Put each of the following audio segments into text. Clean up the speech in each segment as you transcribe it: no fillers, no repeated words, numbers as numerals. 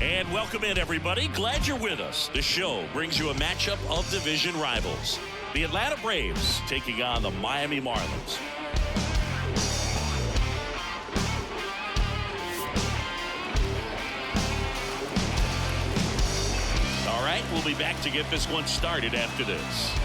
And welcome in, everybody. Glad you're with us. The show brings you a matchup of division rivals. The Atlanta Braves taking on the Miami Marlins. All right, we'll be back to get this one started after this.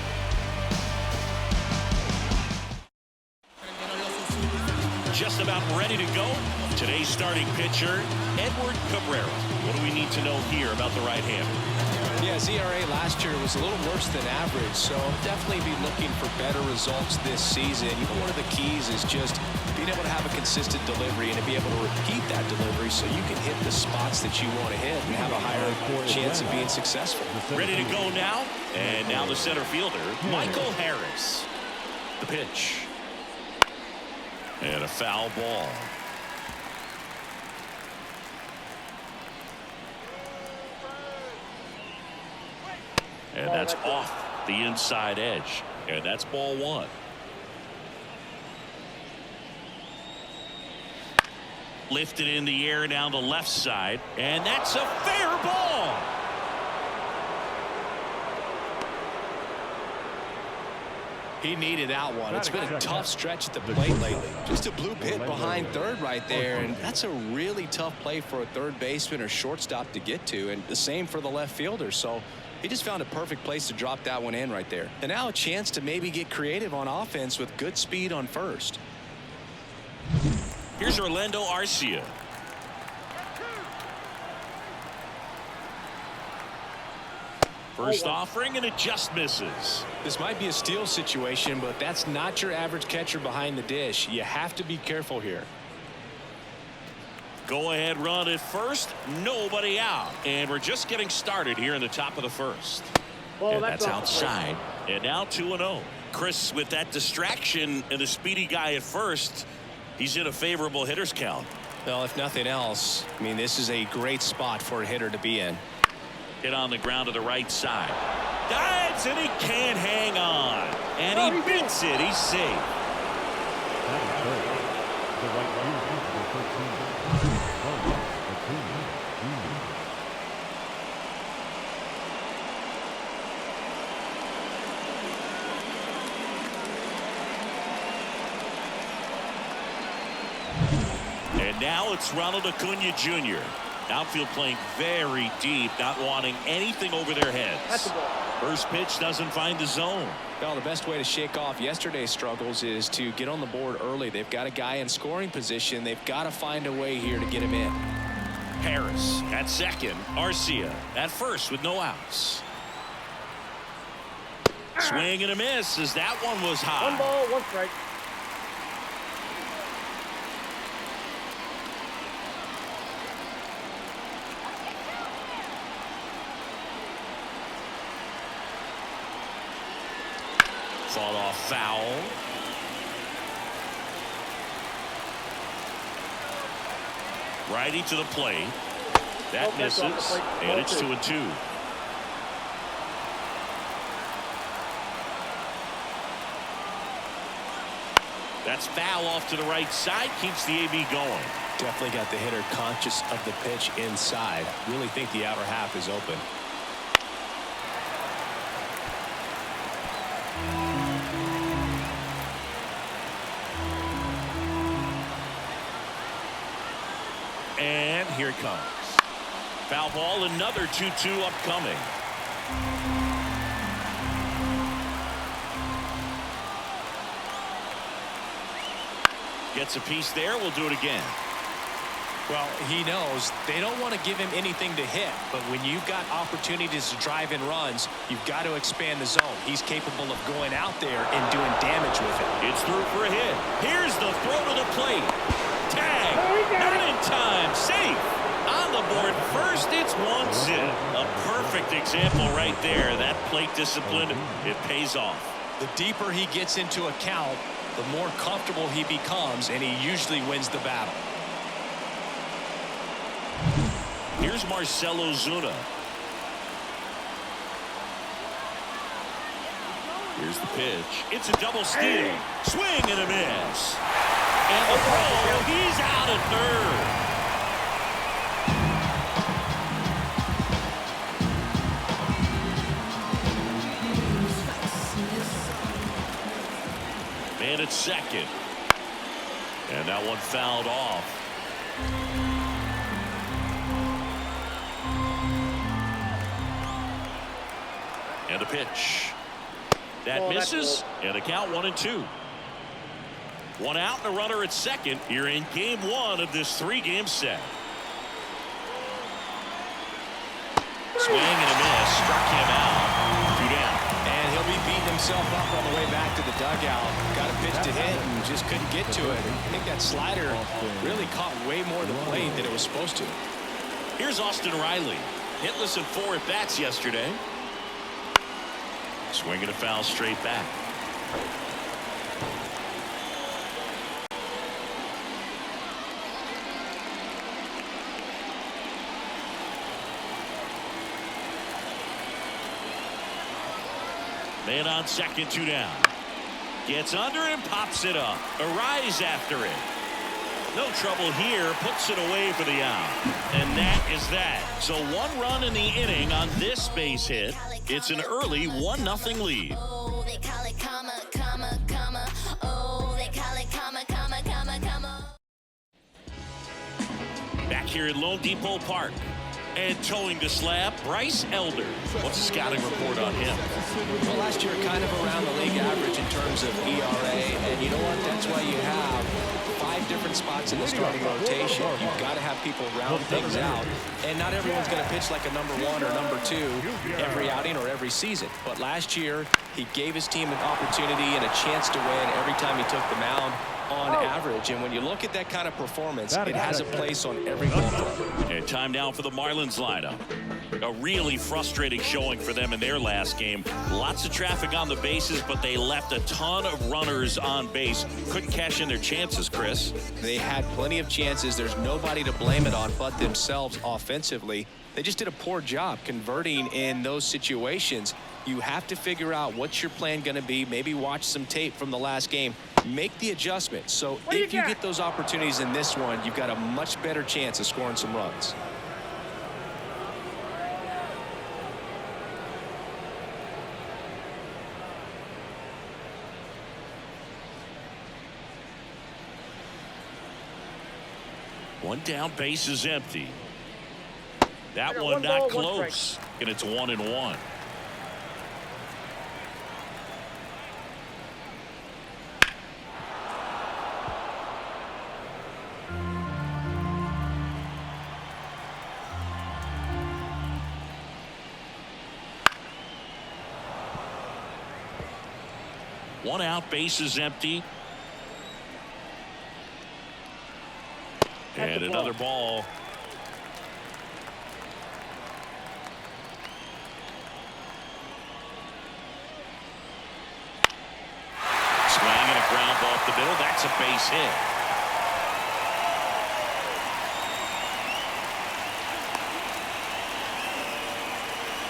Just about ready to go. Today's starting pitcher, Edward Cabrera. What do we need to know here about the right-hander? Yeah, his ERA last year was a little worse than average, so definitely be looking for better results this season. One of the keys is just being able to have a consistent delivery and to be able to repeat that delivery so you can hit the spots that you want to hit and have a higher chance of being successful. Ready to go now? And now the center fielder, Michael Harris. The pitch. And a foul ball. And that's off the inside edge. And that's ball one. Lifted in the air down the left side. And that's a fair ball. He needed that one. It's been a tough stretch at the plate lately. Just a bloop hit behind third right there, and that's a really tough play for a third baseman or shortstop to get to, and the same for the left fielder. So he just found a perfect place to drop that one in right there. And now a chance to maybe get creative on offense with good speed on first. Here's Orlando Arcia. First offering, and it just misses. This might be a steal situation, but that's not your average catcher behind the dish. You have to be careful here. Go ahead run at first. Nobody out. And we're just getting started here in the top of the first. And that's outside. And now 2-0. Chris, with that distraction and the speedy guy at first, he's in a favorable hitter's count. Well, if nothing else, I mean, this is a great spot for a hitter to be in. Hit on the ground to the right side. Dives, and he can't hang on. And he beats it. He's safe. And now it's Ronald Acuna Jr. Outfield playing very deep, not wanting anything over their heads. First pitch doesn't find the zone. Well, the best way to shake off yesterday's struggles is to get on the board early. They've got a guy in scoring position. They've got to find a way here to get him in. Harris at second. Arcia at first with no outs. Swing and a miss as that one was high. 1 ball, 1 strike. Fought off foul. Righty to the plate. That misses, and it's 2-2. That's foul off to the right side. Keeps the AB going. Definitely got the hitter conscious of the pitch inside. Really think the outer half is open. And here it comes. Foul ball, another 2-2 upcoming. Gets a piece there. We'll do it again. Well, he knows they don't want to give him anything to hit, but when you've got opportunities to drive in runs, you've got to expand the zone. He's capable of going out there and doing damage with it. It's through for a hit. Here's the throw to the plate. Tag. Not in time. Safe. On the board first, it's 1-0. A perfect example right there. That plate discipline, it pays off. The deeper he gets into a count, the more comfortable he becomes, and he usually wins the battle. Here's Marcell Ozuna. Here's the pitch. It's a double steal. Swing and a miss. And the throw, he's out at third. second. And that one fouled off. And a pitch. That misses. And the count 1-2. One out and a runner at second here in game one of this 3-game set. Swing and a miss. Struck him out. 2 down. And he'll be beating himself up on the way back to the dugout. Got a pitch to hit and just couldn't get to it. I think that slider really caught way more of the plate than it was supposed to. Here's Austin Riley. Hitless in 4 at-bats yesterday. Swinging a foul straight back. Man on second, 2 down. Gets under and pops it up. Arise after it. No trouble here. Puts it away for the out. And that is that. So 1 run in the inning on this base hit. It's an early 1-0 lead. Oh, they call it comma, comma, comma. Oh, they call it comma, comma, comma, comma. Back here at Lone Depot Park. And towing the slab, Bryce Elder. What's the scouting report on him? Well, last year kind of around the league average in terms of ERA. And you know what? That's why you have 5 different spots in the starting rotation. You've got to have people round things out. And not everyone's going to pitch like a number 1 or number 2 every outing or every season. But last year, he gave his team an opportunity and a chance to win every time he took the mound on average. And when you look at that kind of performance, it has a place on every ball club. And time now for the Marlins lineup. A really frustrating showing for them in their last game. Lots of traffic on the bases, but they left a ton of runners on base. Couldn't cash in their chances, Chris. They had plenty of chances. There's nobody to blame it on but themselves offensively. They just did a poor job converting in those situations. You have to figure out what's your plan going to be. Maybe watch some tape from the last game. Make the adjustment. So if you get those opportunities in this one, you've got a much better chance of scoring some runs. One down, base is empty. That one not close. And it's 1-1. One out, base is empty. And another ball. Swing and a ground ball up the middle. That's a base hit.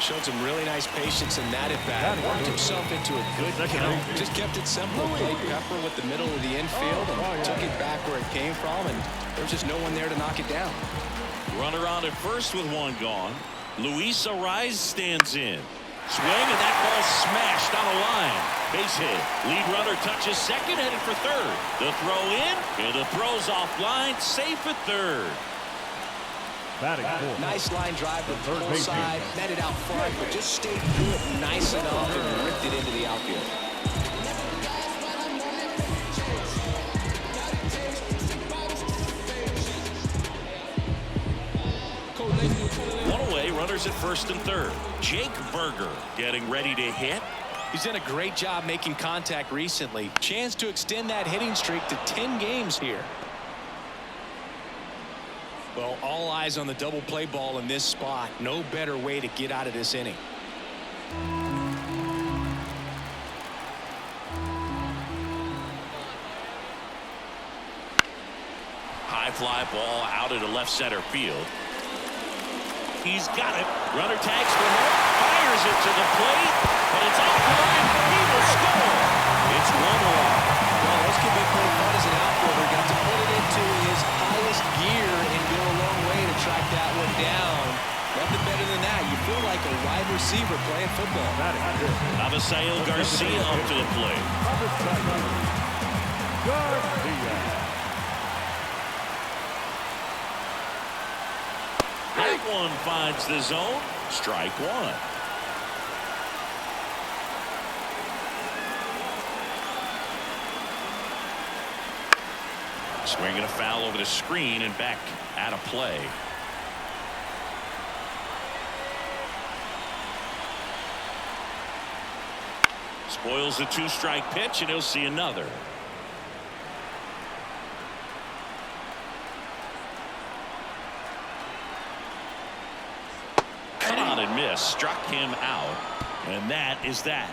Showed some really nice patience in that at bat. Worked himself into a good count. Just kept it simple. Played Pepper with the middle of the infield and took it back where it came from. And there's just no one there to knock it down. Runner on at first with 1 gone. Luis Arise stands in. Swing and that ball smashed on a line. Base hit. Lead runner touches second, headed for third. The throw in and the throw's offline. Safe at third. Nice line drive to the full side, netted out front, but just stayed through it nice enough and ripped it into the outfield. One away, runners at first and third. Jake Berger getting ready to hit. He's done a great job making contact recently. Chance to extend that hitting streak to 10 games here. Well, all eyes on the double play ball in this spot. No better way to get out of this inning. High fly ball out into left center field. He's got it. Runner tags for home. Fires it to the plate. But it's off the line. He will score. It's 1-1. Well, this could be pretty fun as an outfielder. Got to put it into his highest gear and go a long way to track that one down. Nothing better than that. You feel like a wide receiver playing football. Avisail Garcia up to the plate. That one finds the zone. Strike one. Swinging a foul over the screen and back out of play. Spoils the two-strike pitch, and he'll see another. Cut on and miss. Struck him out. And that is that.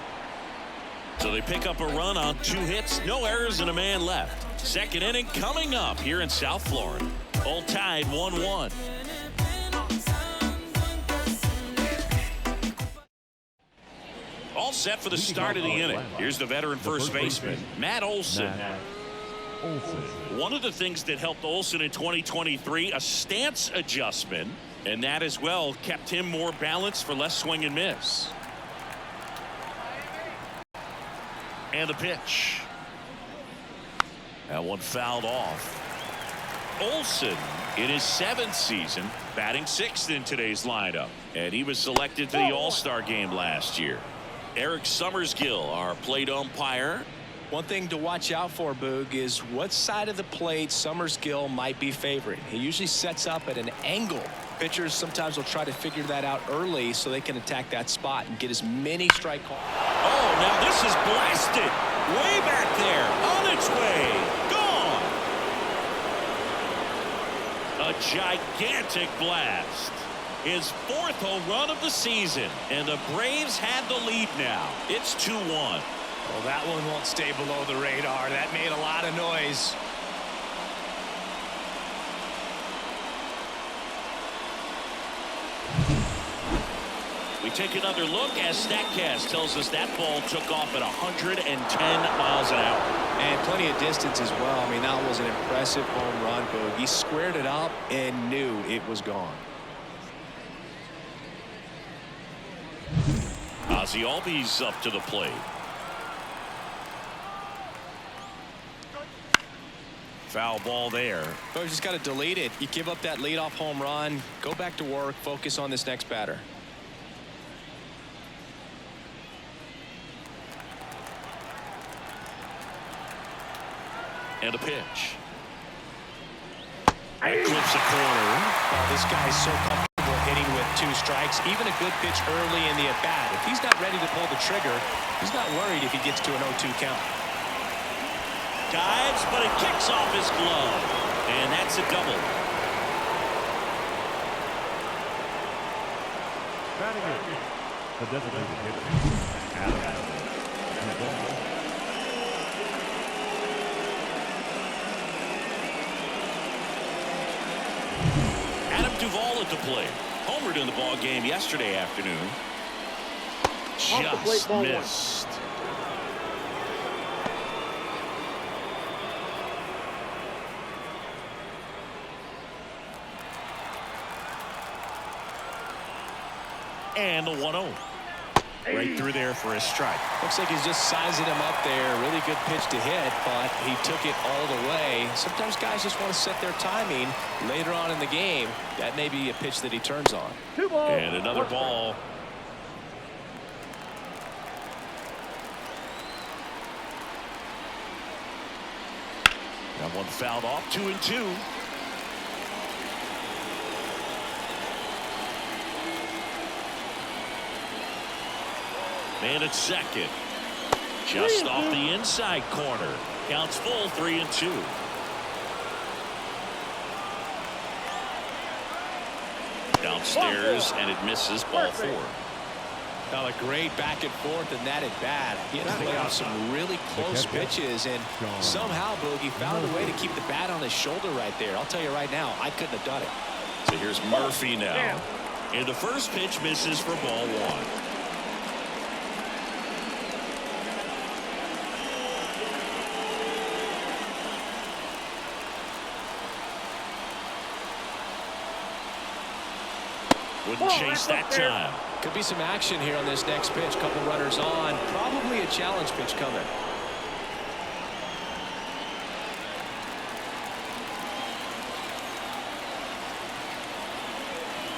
So they pick up a run on 2 hits, no errors, and a man left. Second inning coming up here in South Florida. All tied 1-1. All set for the start of the inning. Here's the veteran first baseman, Matt Olson. One of the things that helped Olson in 2023, a stance adjustment, and that as well kept him more balanced for less swing and miss. And the pitch. That one fouled off. Olson in his 7th season, batting 6th in today's lineup, and he was selected to the All-Star game last year. Eric Summersgill, our plate umpire. One thing to watch out for, Boog, is what side of the plate Summersgill might be favoring. He usually sets up at an angle. Pitchers sometimes will try to figure that out early so they can attack that spot and get as many strike calls. Oh, now this is blasted. Way back there. On its way. Gone. A gigantic blast. His 4th home run of the season. And the Braves had the lead now. It's 2-1. Well, that one won't stay below the radar. That made a lot of noise. We take another look as StatCast tells us that ball took off at 110 miles an hour. And plenty of distance as well. I mean, that was an impressive home run, Boog. He squared it up and knew it was gone. Ozzie Albies up to the plate. Foul ball there. But you just got to delete it. You give up that leadoff home run. Go back to work. Focus on this next batter. And a pitch. That clips a corner. Oh, this guy's so comfortable hitting with 2 strikes. Even a good pitch early in the at-bat. If he's not ready to pull the trigger, he's not worried if he gets to an 0-2 count. Dives, but it kicks off his glove. And that's a double. The designated hitter, Adam Duvall at the plate. Homered in the ball game yesterday afternoon. Just missed. And the 1-0. Right through there for a strike. Looks like he's just sizing him up there. Really good pitch to hit, but he took it all the way. Sometimes guys just want to set their timing later on in the game. That may be a pitch that he turns on. And another ball. That one fouled off. 2-2. Man at second. Just off the inside corner. Counts full, 3-2. Downstairs, and it misses, ball 4. Now a great back and forth in that at bat. He had to play off some really close pitches, and somehow Boogie found a way to keep the bat on his shoulder right there. I'll tell you right now, I couldn't have done it. So here's Murphy now. And the first pitch misses for ball 1. Wouldn't chase that time. Could be some action here on this next pitch. Couple runners on. Probably a challenge pitch coming.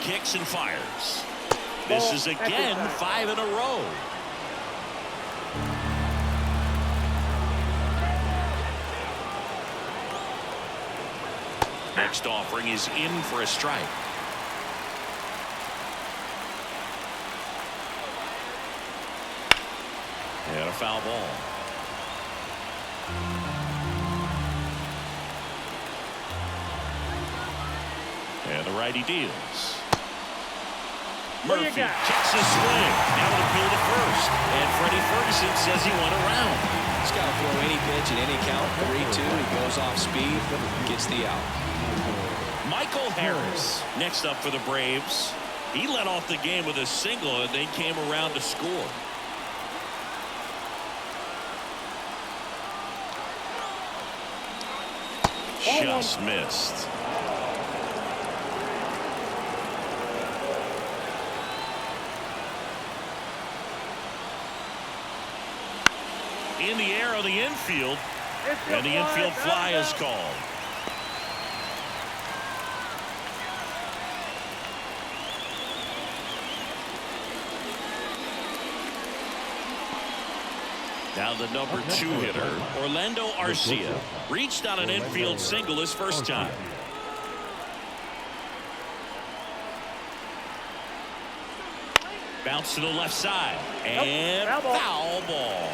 kicks and fires. This is again 5 in a row. Next offering is in for a strike. And a foul ball. And the righty deals. Murphy kicks his swing. Now to appeal to first. And Freddie Ferguson says he went around. He's got to throw any pitch at any count. 3-2. He goes off speed. Gets the out. Michael Harris next up for the Braves. He led off the game with a single and they came around to score. Just missed. In the air of the infield, and the infield fly is called. Now the number 2 hitter, Orlando Arcia, reached on an infield single his first time. Bounce to the left side, and foul ball.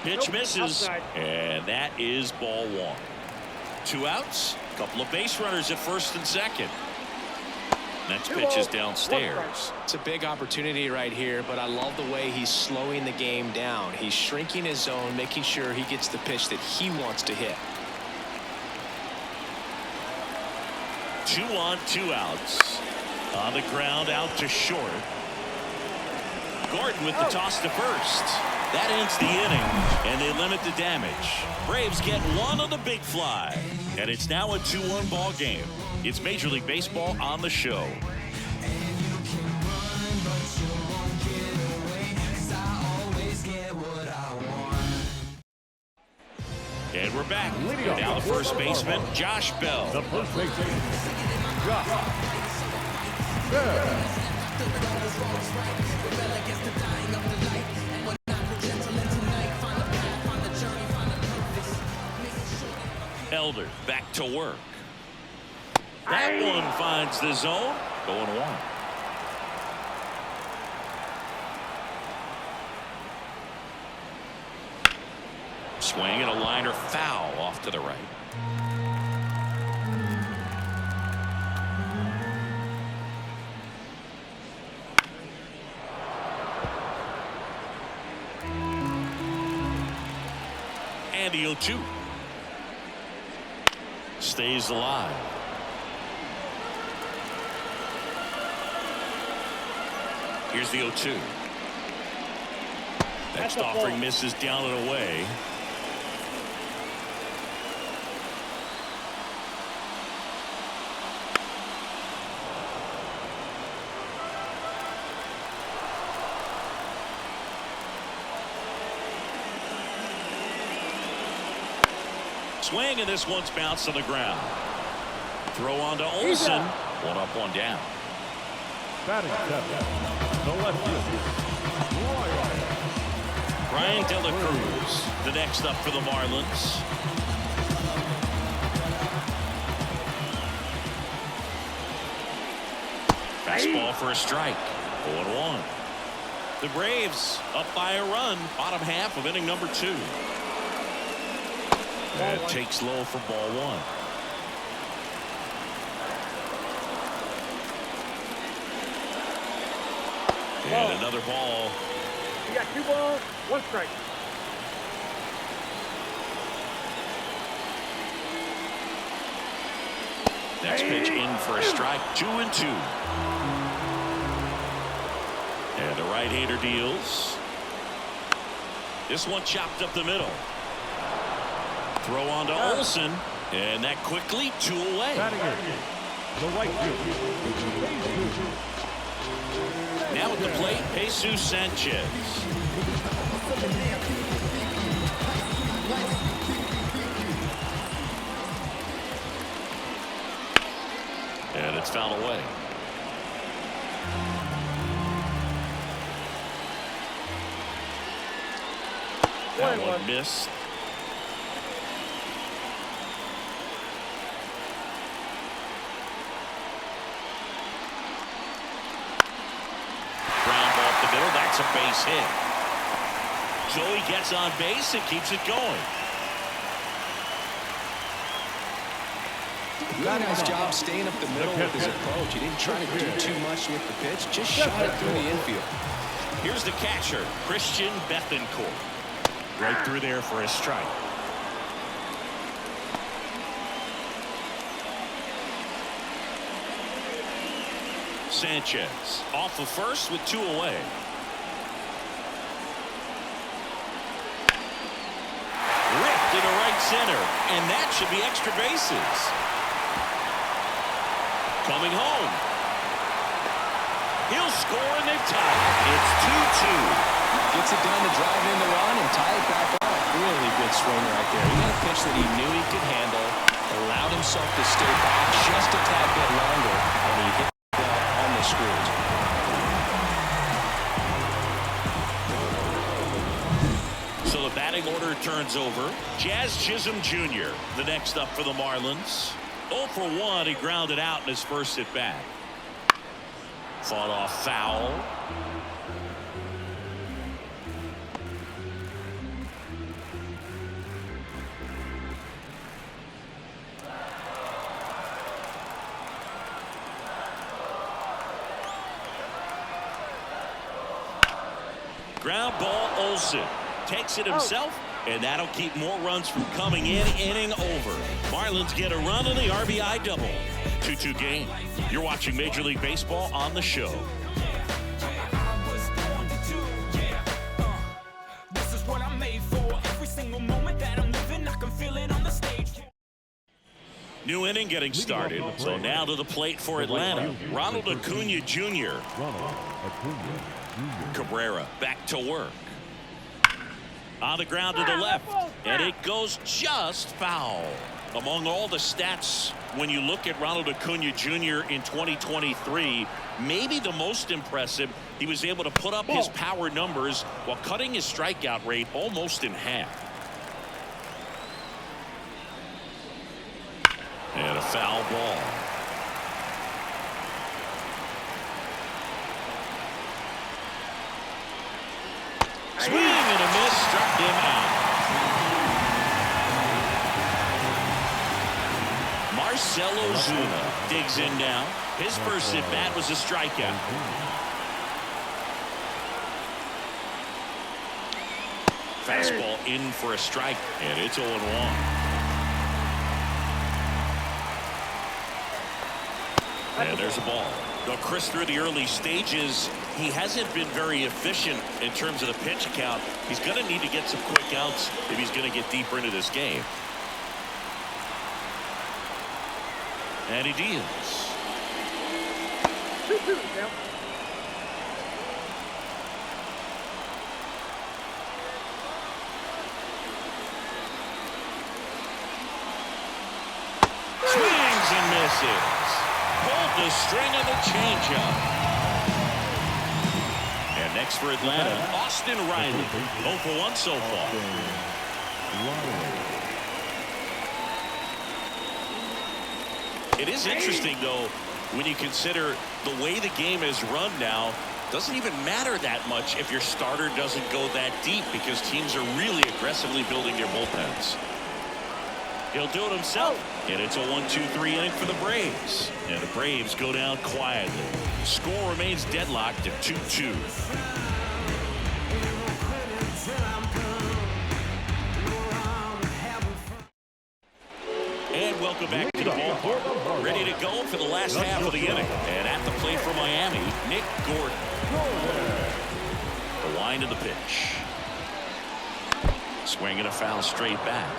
Pitch misses, and that is ball 1. 2 outs, couple of base runners at first and second. Next pitch is downstairs. It's a big opportunity right here, but I love the way he's slowing the game down. He's shrinking his zone, making sure he gets the pitch that he wants to hit. 2 on, 2 outs. On the ground, out to short. Gordon with the toss to first. That ends the inning, and they limit the damage. Braves get 1 on the big fly, and it's now a 2-1 ball game. It's Major League Baseball on the show. And we're back. Now the first baseman, Josh Bell. The first baseman, Josh Bell. Elder back to work. That one finds the zone. Going 1. Swing and a liner foul off to the right. And the 0-2. Stays alive. Here's the 0-2. Next offering misses down and away. Swing, and this one's bounced to the ground. Throw on to Olsen. 1 up, 1 down. Batting 7, the left fielder, Brian De La Cruz, the next up for the Marlins. Fastball for a strike. 0-1. The Braves up by a run, bottom half of inning number 2. And takes low for ball 1. And another ball. You got 2 balls, 1 strike. Next pitch in for a strike. 2-2. And the right-hander deals. This one chopped up the middle. Throw on to Olsen, and that quickly 2 away. batting in, the right fielder. Now at the plate, Jesus Sanchez. fouled away. That one missed. Ground ball up the middle. That's a base hit. Joey gets on base and keeps it going. Really nice job staying up the middle with his approach. He didn't try to do too much with the pitch. Just shot it through the infield. Here's the catcher, Christian Bethencourt. Right through there for a strike. Sanchez off of first with 2 away. Ripped into right center, and that should be extra bases. Coming home. He'll score, and they've tied. It's 2-2. Gets it done to drive in the run and tie it back up. Really good swing right there. He had a pitch that he knew he could handle, allowed himself to stay back just a tad bit longer, and he hit the ball on the screws. So the batting order turns over. Jazz Chisholm Jr., the next up for the Marlins. 0 for 1, he grounded out in his first at bat. Fought off foul. Ground ball, Olsen takes it himself, and that'll keep more runs from coming in. Inning over. Marlins get a run on the RBI double. 2-2 game. You're watching Major League Baseball on the show. New inning getting started. So now to the plate for Atlanta. Ronald Acuna Jr. Cabrera back to work. On the ground to the left, and it goes just foul. Among all the stats, when you look at Ronald Acuna Jr. in 2023, maybe the most impressive, he was able to put up his power numbers while cutting his strikeout rate almost in half. And a foul ball. Swing and a miss, struck him out. Marcelo Zuna digs in now. His first at bat was a strikeout. Fastball in for a strike, and it's 0-1. And there's a ball. Now, Chris, through the early stages, he hasn't been very efficient in terms of the pitch count. He's going to need to get some quick outs if he's going to get deeper into this game. And he deals. 2-2 now. Swings and misses. Pulled the string of the changeup. And next for Atlanta, Austin Riley. 0 for 1 so far. It is interesting, though, when you consider the way the game is run now. Doesn't even matter that much if your starter doesn't go that deep, because teams are really aggressively building their bullpens. He'll do it himself, and it's a 1-2-3 inning for the Braves. And the Braves go down quietly. Score remains deadlocked at 2-2. And welcome back to the ballpark. Ready to go for the last half of the inning. And at the plate for Miami, Nick Gordon. The line of the pitch. Swinging a foul straight back.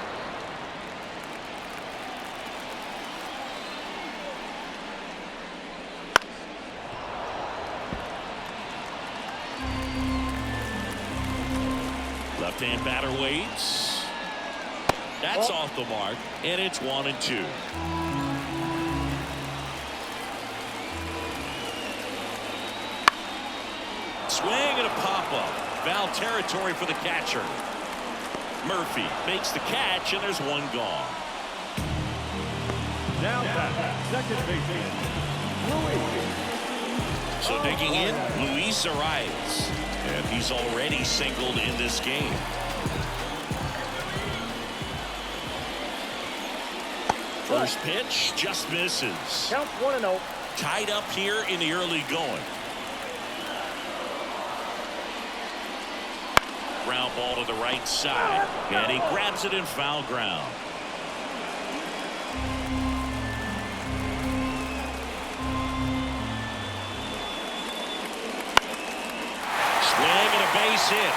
Left-hand batter waits. That's off the mark, and it's 1-2. Swing and a pop-up. Foul territory for the catcher. Murphy makes the catch, and there's one gone. Now back, second baseman, Luis. So digging in, Luis Arias. And he's already singled in this game. First pitch just misses. Count 1-0. Tied up here in the early going. Ground ball to the right side. And he grabs it in foul ground. Swing and a base hit.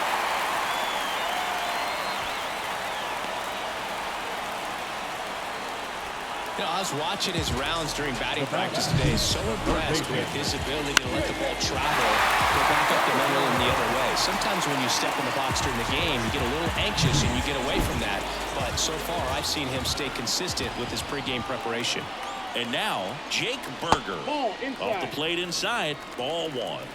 You know, I was watching his rounds during batting practice today. So impressed with his ability to let the ball travel, go back up the middle and the other way. Sometimes when you step in the box during the game, you get a little anxious and you get away from that. But so far, I've seen him stay consistent with his pregame preparation. And now, Jake Berger. Ball inside. Off the plate inside. Ball one.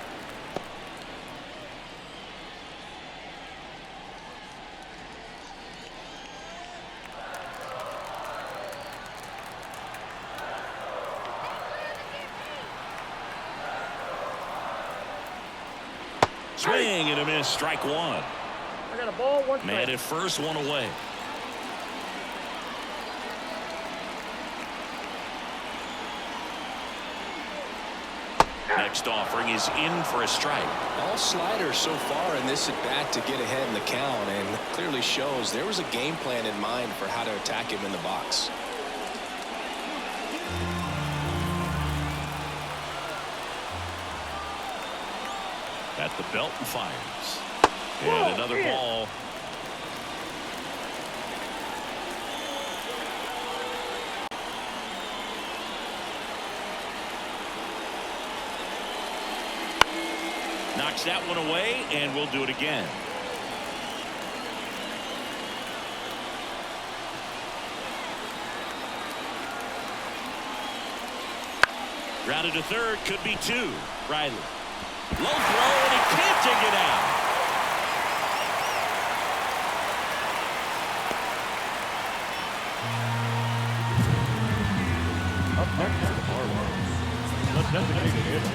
Swing and a miss. Strike one. I got a ball, 1 strike. Man at first, one away. Next offering is in for a strike. All sliders so far in this at bat to get ahead in the count, and clearly shows there was a game plan in mind for how to attack him in the box. At the belt and fires. And another ball. Knocks that one away, and we'll do it again. Grounded to third, could be two. Riley. Low throw, and he can't dig it out. Up next for the Marlins, the designated hitter,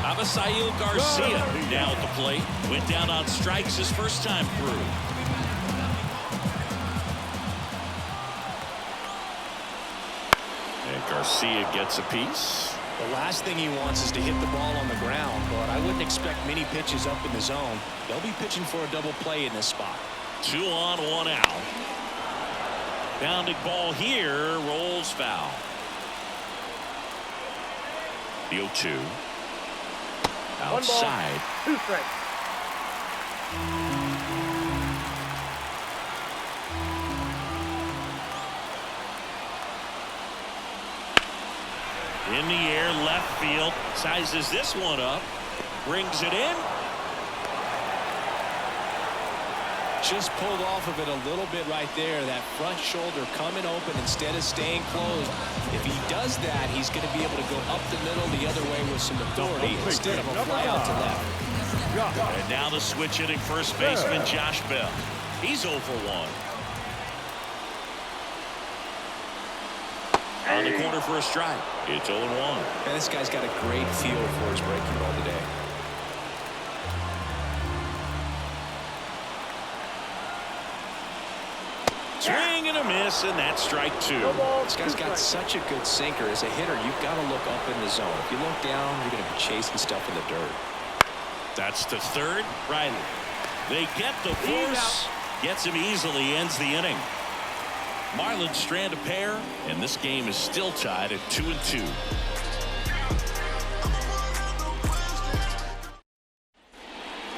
Avisail Garcia now at the plate. Went down on strikes his first time through. And Garcia gets a piece. The last thing he wants is to hit the ball on the ground, but I wouldn't expect many pitches up in the zone. They'll be pitching for a double play in this spot. 2 on, 1 out. Bounding ball here, rolls foul. The 0-2. Outside. 1 ball, 2 strikes. In the air, left field. Sizes this one up. Brings it in. Just pulled off of it a little bit right there. That front shoulder coming open instead of staying closed. If he does that, he's going to be able to go up the middle the other way with some authority instead of a fly out to left. And now the switch hitting first baseman Josh Bell. He's 0 for 1. On the corner for a strike. It's 0-1. And this guy's got a great feel for his breaking ball today. Swing and a miss, and that's strike 2. This guy's got such a good sinker. As a hitter, you've got to look up in the zone. If you look down, you're going to be chasing stuff in the dirt. That's the third. Riley. They get the force. Gets him easily. Ends the inning. Marlins strand a pair, and this game is still tied at 2-2.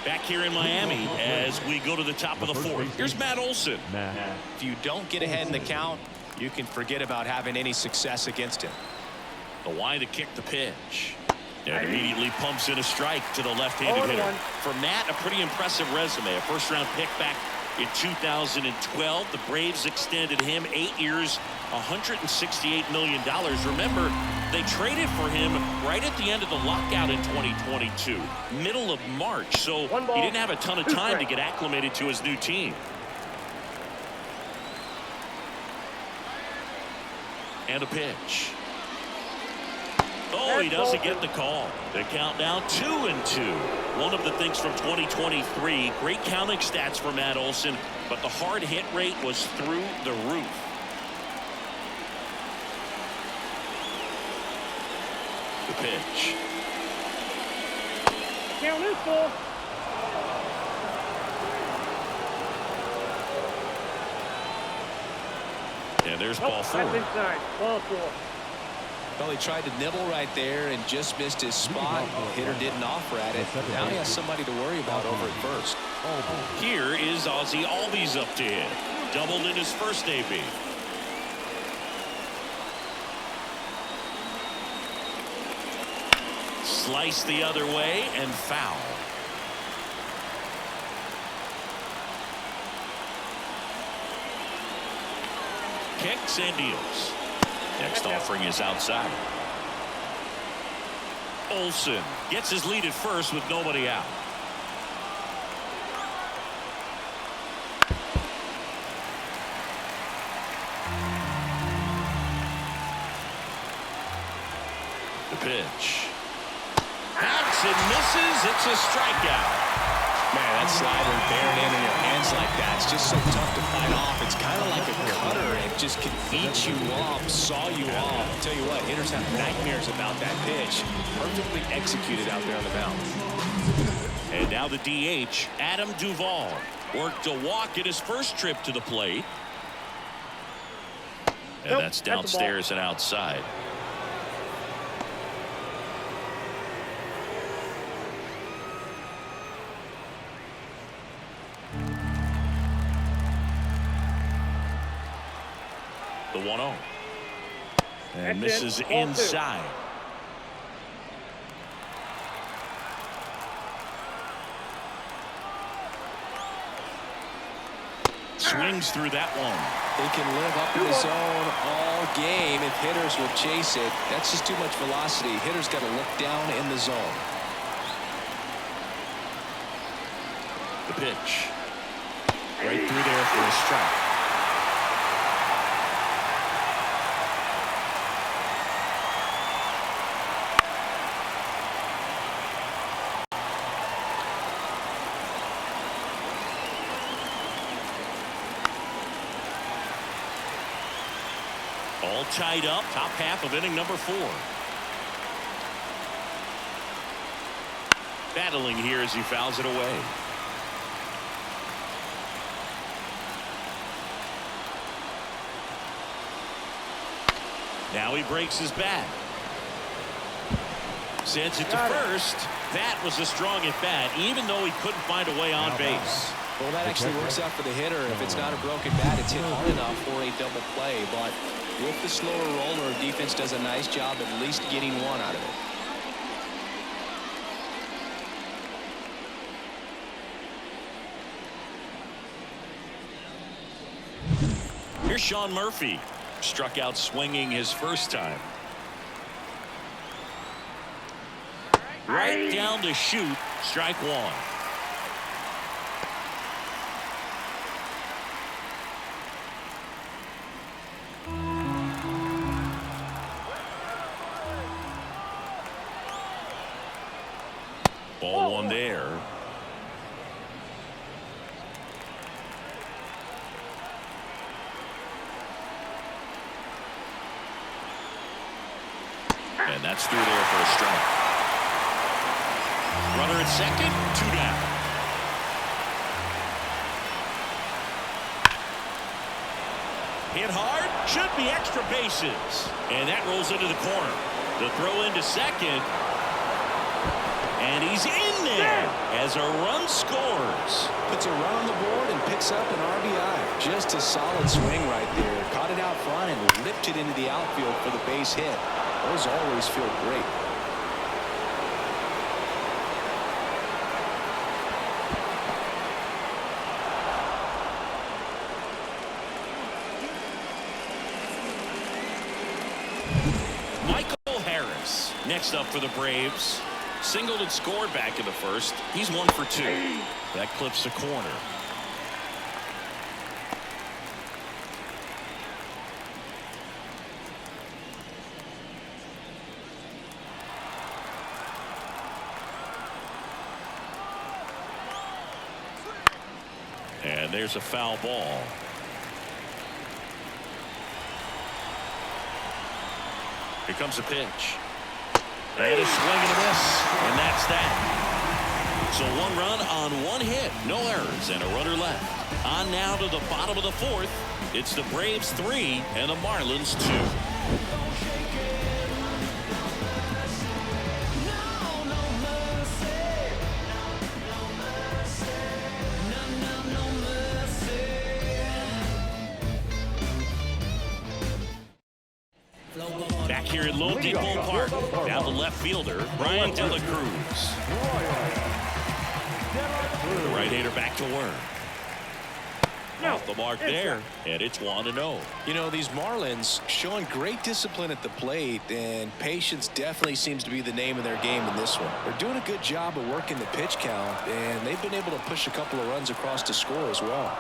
Back here in Miami as we go to the top of the 4th. Here's Matt Olson. If you don't get ahead in the count, you can forget about having any success against him. The wind to kick the pitch. And immediately pumps in a strike to the left-handed hitter. For Matt, a pretty impressive resume. A first-round pick back In 2012, the Braves extended him 8 years, $168 million. Remember, they traded for him right at the end of the lockout in 2022, middle of March. So he didn't have a ton of time to get acclimated to his new team. And a pitch. Oh, he doesn't get the call. The count now 2-2. One of the things from 2023, great counting stats for Matt Olson, but the hard hit rate was through the roof. The pitch. Count is full. And there's ball 4. That's inside. Ball 4. Well, he tried to nibble right there and just missed his spot. The hitter didn't offer at it. Now he has somebody to worry about over at first. Here is Ozzie Albies up to hit. Doubled in his first AB. Slice the other way and foul. Kicks and deals. Next offering is outside. Olson gets his lead at first with nobody out. The pitch. Hacks and misses. It's a strikeout. Man, that slider bearing in your hands like that, it's just so tough to fight off. It's kind of like a cutter. It just can eat you off, saw you off. I'll tell you what, hitters have nightmares about that pitch. Perfectly executed out there on the mound. And now the DH, Adam Duvall, worked a walk at his first trip to the plate. And that's downstairs and outside. The 1-0. And misses inside. Swings through that one. They can live up in the zone all game if hitters will chase it. That's just too much velocity. Hitters got to look down in the zone. The pitch. Right through there for a strike. All tied up, top half of inning number 4. Battling here as he fouls it away. Now he breaks his bat. Sends it to first. That was a strong at bat, even though he couldn't find a way on base. Well, that actually works out for the hitter. If it's not a broken bat, it's hit hard enough for a double play. But with the slower roller, defense does a nice job at least getting one out of it. Here's Sean Murphy. Struck out swinging his first time. Right down to shoot. Strike 1. Ball 1 there. And that's through there for a strike. Runner at second, 2 down. Hit hard, should be extra bases. And that rolls into the corner. The throw into second. And he's in there as a run scores. Puts a run on the board and picks up an RBI. Just a solid swing right there. Caught it out front and ripped it into the outfield for the base hit. Those always feel great. next up for the Braves. Singled and scored back in the first. He's 1 for 2. That clips the corner. And there's a foul ball. Here comes the pitch. And a swing and a miss. And that's that. So 1 run on 1 hit. No errors and a runner left. On now to the bottom of the 4th. It's the Braves 3 and the Marlins 2. Back here at Lone Depot Park, down the left fielder, Brian De La Cruz. The right-hander back to work. Off the mark there, and it's 1-0. You know, these Marlins showing great discipline at the plate, and patience definitely seems to be the name of their game in this one. They're doing a good job of working the pitch count, and they've been able to push a couple of runs across to score as well.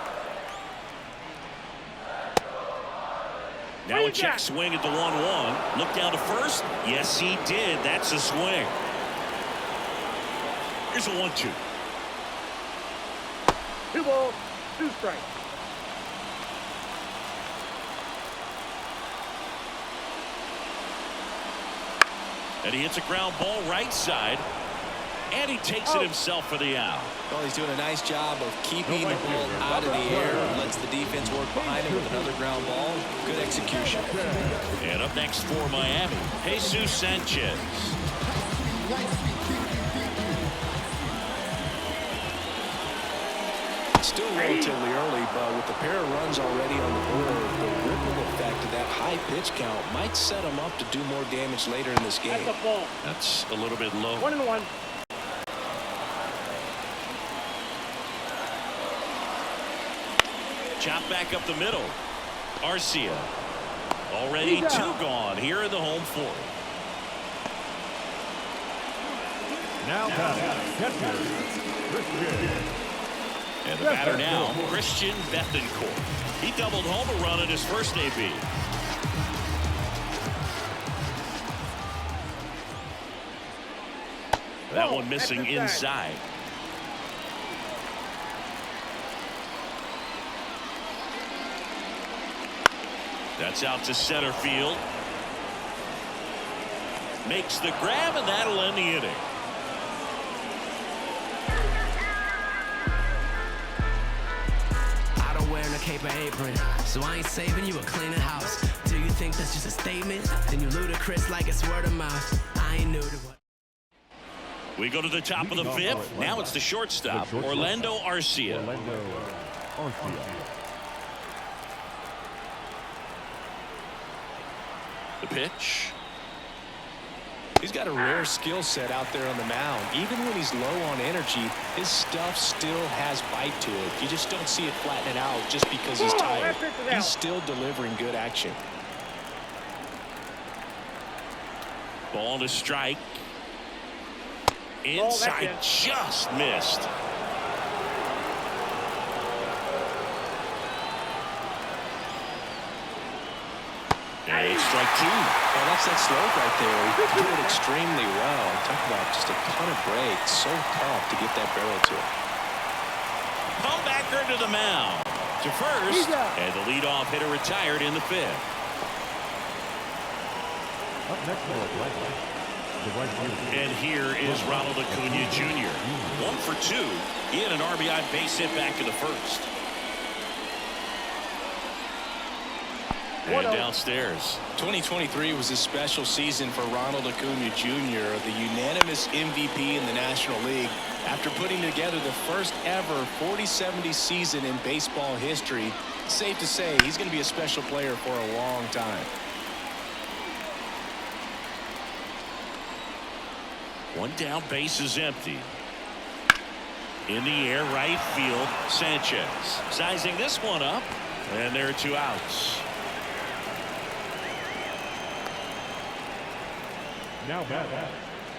Now a check swing at the 1-1. Look down to first. Yes, he did. That's a swing. Here's a 1-2. 2 balls, 2 strikes. And he hits a ground ball right side. And he takes it himself for the out. Well, he's doing a nice job of keeping the ball out of the air. Lets the defense work behind him with another ground ball. Good execution. And up next for Miami, Jesus Sanchez. It's still relatively early, but with the pair of runs already on the board, the ripple effect of that high pitch count might set him up to do more damage later in this game. That's a ball. That's a little bit low. 1-1. Chop back up the middle. Arcia. Already 2 gone here in the home 4th. Now catcher, Christian. And the batter now, Christian Bethancourt. He doubled home a run in his first AB. That one missing inside. That's out to center field. Makes the grab, and that'll end the inning. I don't wear a cape or apron, so I ain't saving you or cleaning house. Do you think that's just a statement? Then you ludicrous like it's word of mouth. I ain't new to what. We go to the top of the 5th. Now it's the shortstop, Orlando Arcia. The pitch. He's got a rare skill set out there on the mound. Even when he's low on energy, his stuff still has bite to it. You just don't see it flattening out just because he's tired. He's still delivering good action. Ball to strike. Inside, just missed. And it's strike 2. Well, that's that slope right there. He did it extremely well. Talk about just a ton of breaks. So tough to get that barrel to it. Comebacker to the mound. To first. And the leadoff hitter retired in the 5th. Up next for and here is Ronald Acuna Jr. 1 for 2. He had an RBI base hit back in the first. And downstairs. 2023 was a special season for Ronald Acuna Jr., the unanimous MVP in the National League. After putting together the first ever 40-70 season in baseball history, it's safe to say he's going to be a special player for a long time. One down, base is empty. In the air, right field, Sanchez. Sizing this one up, and there are 2 outs. Now back,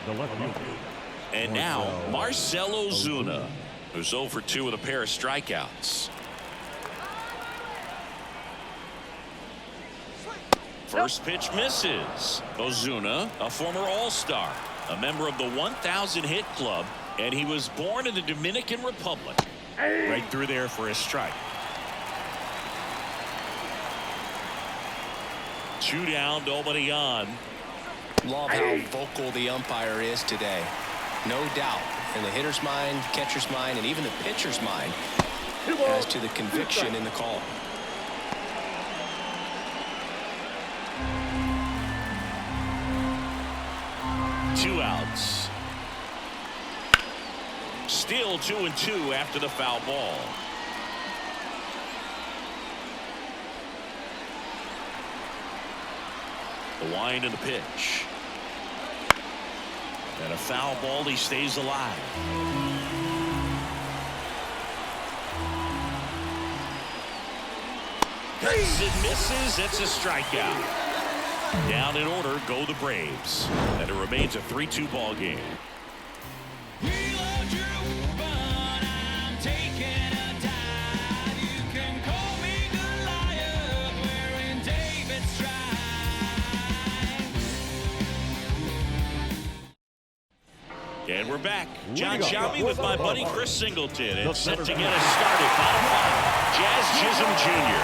the left fielder. And now Marcell Ozuna, who's 0 for 2 with a pair of strikeouts. First pitch misses. Ozuna, a former All-Star, a member of the 1,000 hit club, and he was born in the Dominican Republic. Right through there for a strike. 2 down, nobody on. Love how vocal the umpire is today. No doubt in the hitter's mind, catcher's mind, and even the pitcher's mind as to the conviction in the call. Two outs. Still 2-2 after the foul ball. The wind and the pitch. And a foul ball, he stays alive. Hits and misses. It's a strikeout. Down in order go the Braves. And it remains a 3-2 ball game. And we're back. John Shelby with my buddy Chris Singleton. And set to get us started. Bottom 5. Jazz Chisholm Jr.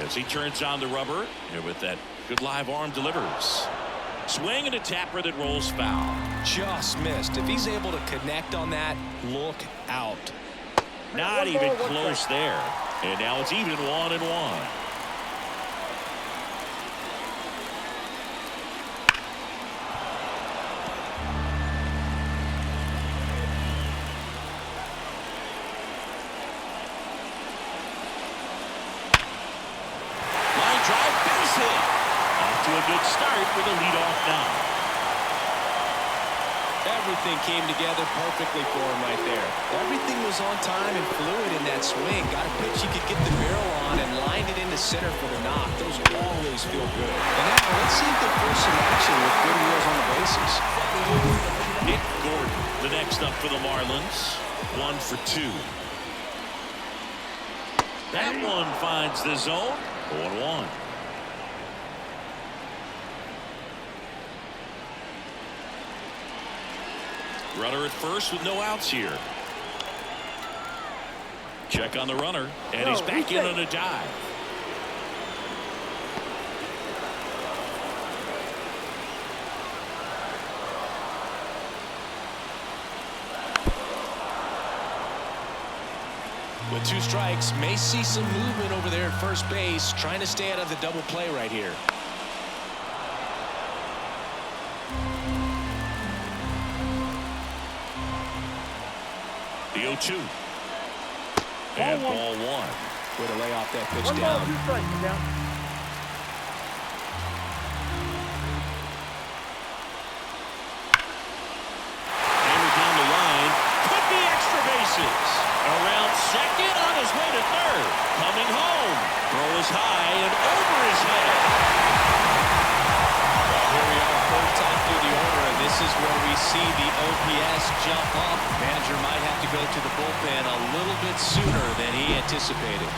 As he turns on the rubber, and with that good live arm delivers. Swing and a tapper that rolls foul. Just missed. If he's able to connect on that, look out. Not even close there. And now it's even 1-1. Line drive, base hit. Off to a good start with a leadoff now. Everything came together perfectly for him right there. Everything was on time and fluid in that swing. Got a pitch he could get the barrel on and lined it into center for the knock. Those always feel good. And now let's see if they force some action with good wheels on the bases. Nick Gordon, the next up for the Marlins. 1 for 2. That one finds the zone. 0-1. Runner at first with no outs here. Check on the runner, and he's back in on a dive. With 2 strikes, may see some movement over there at first base, trying to stay out of the double play right here. The 0-2. And ball 1. Way to lay off that pitch 1 down. ball, 2 strikes, down. Hammered down the line. Could be extra bases. Around second, on his way to third. Coming home. Throw is high and over his head. Here we are, 3rd time through the order, and this is where we see the OPS jump up. Manager might have to go to the bullpen a little bit sooner than he anticipated.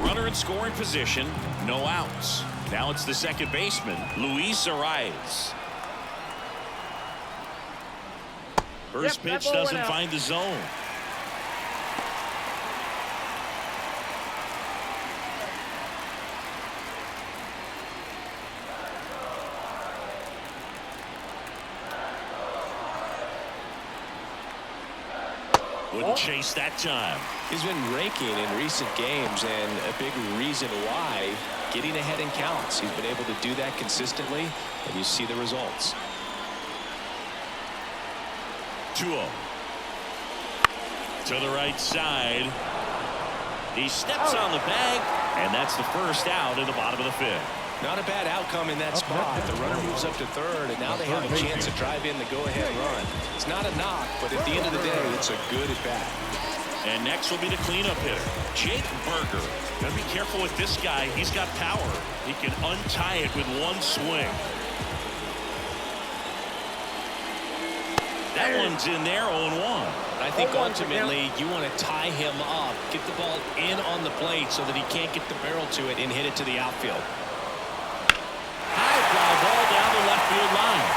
Runner in scoring position, no outs. Now it's the second baseman, Luis Arias. First pitch doesn't find the zone. Wouldn't chase that time. He's been raking in recent games, and a big reason why, getting ahead in counts. He's been able to do that consistently, and you see the results. 2-0. To the right side. He steps on the bag, and that's the first out in the bottom of the fifth. Not a bad outcome in that spot. The runner moves up to third, and now they have a chance to drive in the go-ahead run. It's not a knock, but at the end of the day, it's a good at-bat. And next will be the cleanup hitter, Jake Berger. Got to be careful with this guy. He's got power. He can untie it with one swing. That one's in there, 0-1. I think ultimately you want to tie him up, get the ball in on the plate so that he can't get the barrel to it and hit it to the outfield. High fly ball down the left field line.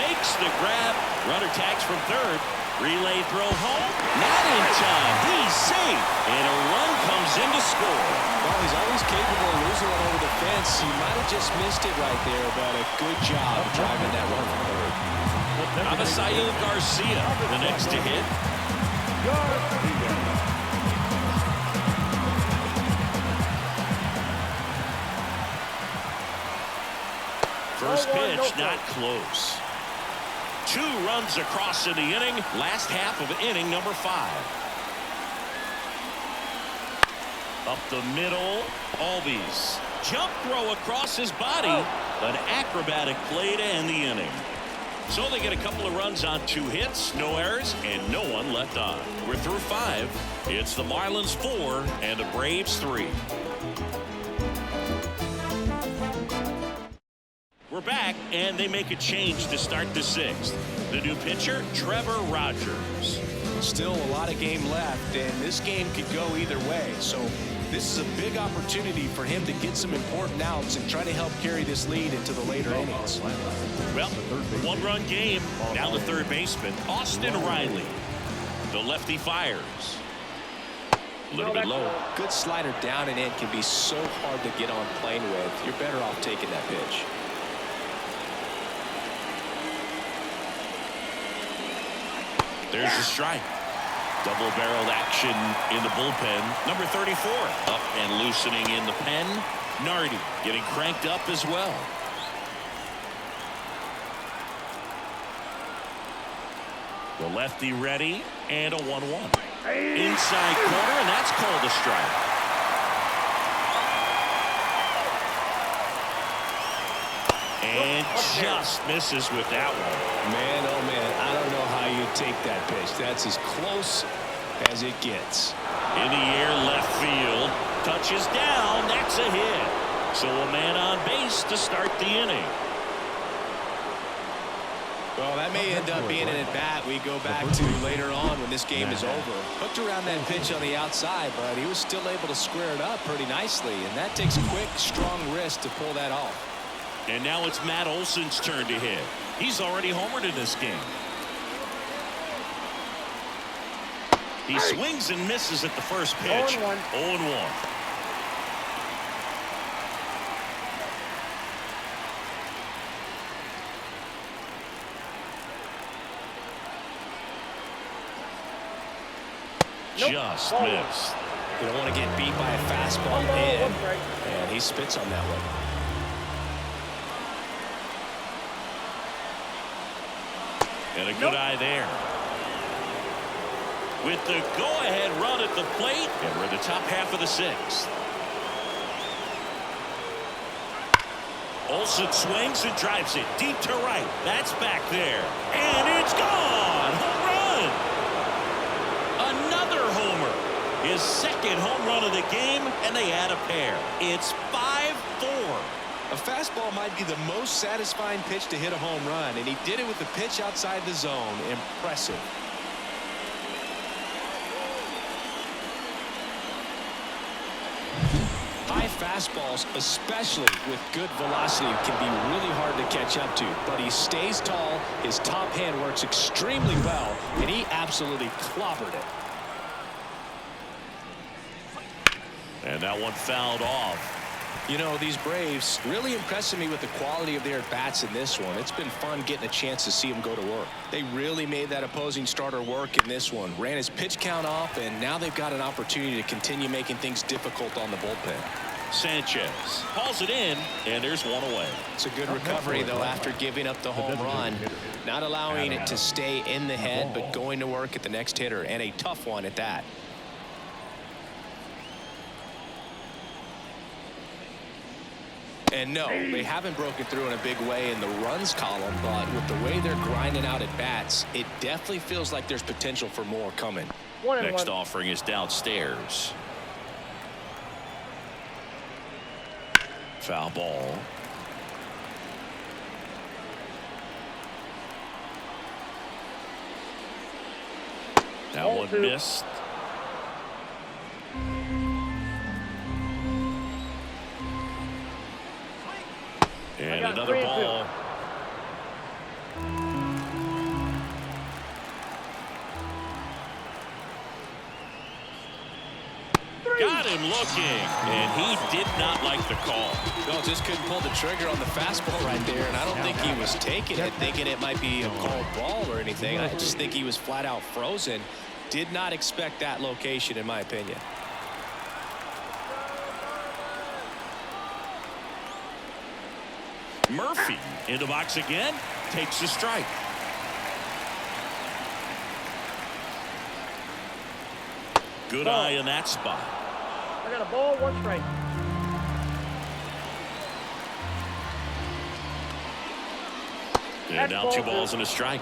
Makes the grab. Runner tags from third. Relay throw home. Not in time. He's safe. And a run comes in to score. Well, he's always capable of losing one over the fence. He might have just missed it right there, but a good job driving that run from third. Avisail Garcia, the next to hit. First pitch, not close. 2 runs across in the inning. Last half of inning number 5. Up the middle, Albies. Jump throw across his body. An acrobatic play to end the inning. So they get a couple of runs on 2 hits, no errors, and no one left on. We're through 5. It's the Marlins 4 and the Braves 3. We're back, and they make a change to start the 6th. The new pitcher, Trevor Rogers. Still a lot of game left, and this game could go either way. So this is a big opportunity for him to get some important outs and try to help carry this lead into the later innings. Well, 1-run game. Now the third baseman, Austin Riley. The lefty fires. A little bit low. Good slider down and in can be so hard to get on plane with. You're better off taking that pitch. There's the strike. Double-barreled action in the bullpen. Number 34 up and loosening in the pen. Nardi getting cranked up as well. The lefty ready, and a 1-1. Inside corner, and that's called a strike. And just misses with that one. Man, oh man, I don't know how you take that pitch. That's as close as it gets. In the air, left field. Touches down. That's a hit. So a man on base to start the inning. Well, that may end up being an at-bat we go back to later on when this game is over. Hooked around that pitch on the outside, but he was still able to square it up pretty nicely, and that takes quick, strong wrist to pull that off. And now it's Matt Olson's turn to hit. He's already homered in this game. He swings and misses at the first pitch. 0-1. Just missed. You don't want to get beat by a fastball in, and he spits on that one. And a good eye there. With the go-ahead run at the plate, and we're in the top half of the 6th. Olson swings and drives it deep to right. That's back there. And it's gone! Home run! Another homer. His second home run of the game, and they add a pair. It's 5-4. A fastball might be the most satisfying pitch to hit a home run, and he did it with the pitch outside the zone. Impressive. High fastballs, especially with good velocity, can be really hard to catch up to, but he stays tall. His top hand works extremely well, and he absolutely clobbered it. And that one fouled off. You know, these Braves really impressing me with the quality of their at-bats in this one. It's been fun getting a chance to see them go to work. They really made that opposing starter work in this one. Ran his pitch count off, and now they've got an opportunity to continue making things difficult on the bullpen. Sanchez hauls it in, and there's one away. It's a good recovery, though, after giving up the home run. Not allowing it to stay in the head, but going to work at the next hitter, and a tough one at that. And no, they haven't broken through in a big way in the runs column, but with the way they're grinding out at bats, it definitely feels like there's potential for more coming. Next offering is downstairs. Foul ball. That one missed. And another ball. Got him looking, and he did not like the call. No, just couldn't pull the trigger on the fastball right there, and I don't think he was taking it, thinking it might be a called ball or anything. I just think he was flat out frozen. Did not expect that location, in my opinion. Murphy in the box again, takes the strike. Good eye in that spot. I got a ball, 1 strike. And now 2 balls and a strike.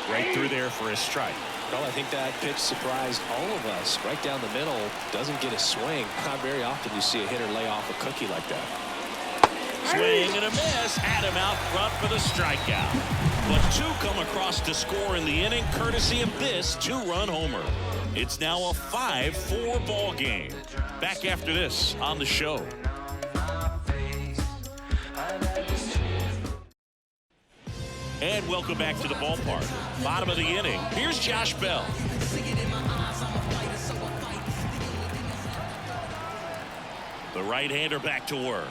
Right through there for a strike. Well, I think that pitch surprised all of us. Right down the middle, doesn't get a swing. Not very often you see a hitter lay off a cookie like that. Swing and a miss. Had him out front for the strikeout. But 2 come across to score in the inning, courtesy of this 2-run homer. It's now a 5-4 ball game. Back after this on the show. And welcome back to the ballpark. Bottom of the inning. Here's Josh Bell. The right-hander back to work.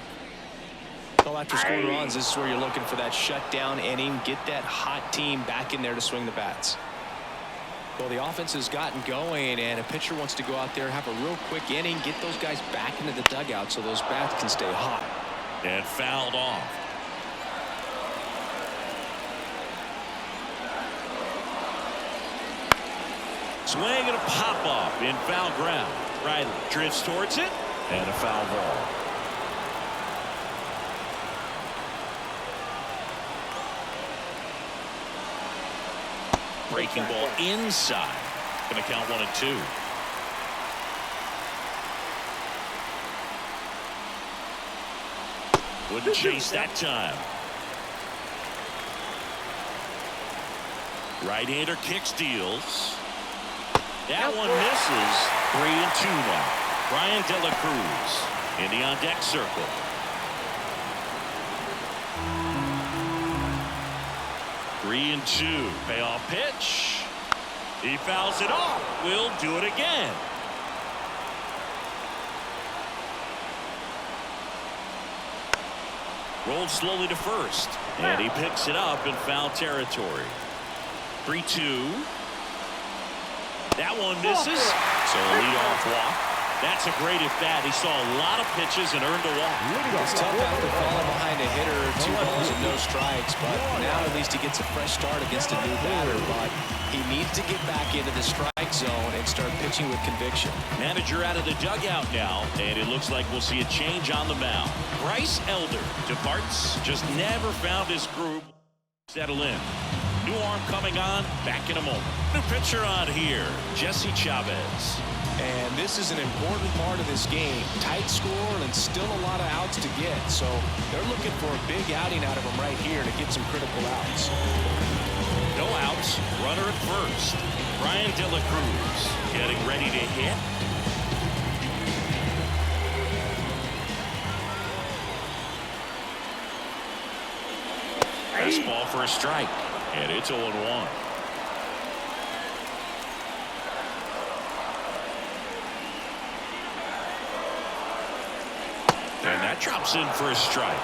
Well, after scoring runs, this is where you're looking for that shutdown inning. Get that hot team back in there to swing the bats. Well, the offense has gotten going, and a pitcher wants to go out there, have a real quick inning, get those guys back into the dugout so those bats can stay hot. And fouled off. Swing and a pop-up in foul ground. Riley drifts towards it, and a foul ball. Breaking ball inside. Going to count 1 and 2. Wouldn't chase that time. Right-hander kicks, deals. That one misses. 3 and 2 now. Brian De La Cruz in the on-deck circle. Three and 2. Payoff pitch. He fouls it off. We'll do it again. Rolled slowly to first. And he picks it up in foul territory. 3-2. That one misses. So a leadoff walk. That's a great at bat. He saw a lot of pitches and earned a walk. It's tough after falling behind a hitter, 2 balls and no strikes, but now at least he gets a fresh start against a new batter. But he needs to get back into the strike zone and start pitching with conviction. Manager out of the dugout now, and it looks like we'll see a change on the mound. Bryce Elder departs. Just never found his groove. Settle in. New arm coming on. Back in a moment. New pitcher on here, Jesse Chavez. And this is an important part of this game. Tight score and still a lot of outs to get. So they're looking for a big outing out of him right here to get some critical outs. No outs. Runner at first. Brian De La Cruz getting ready to hit. Fastball for a strike. And it's 0-1. And that drops in for a strike.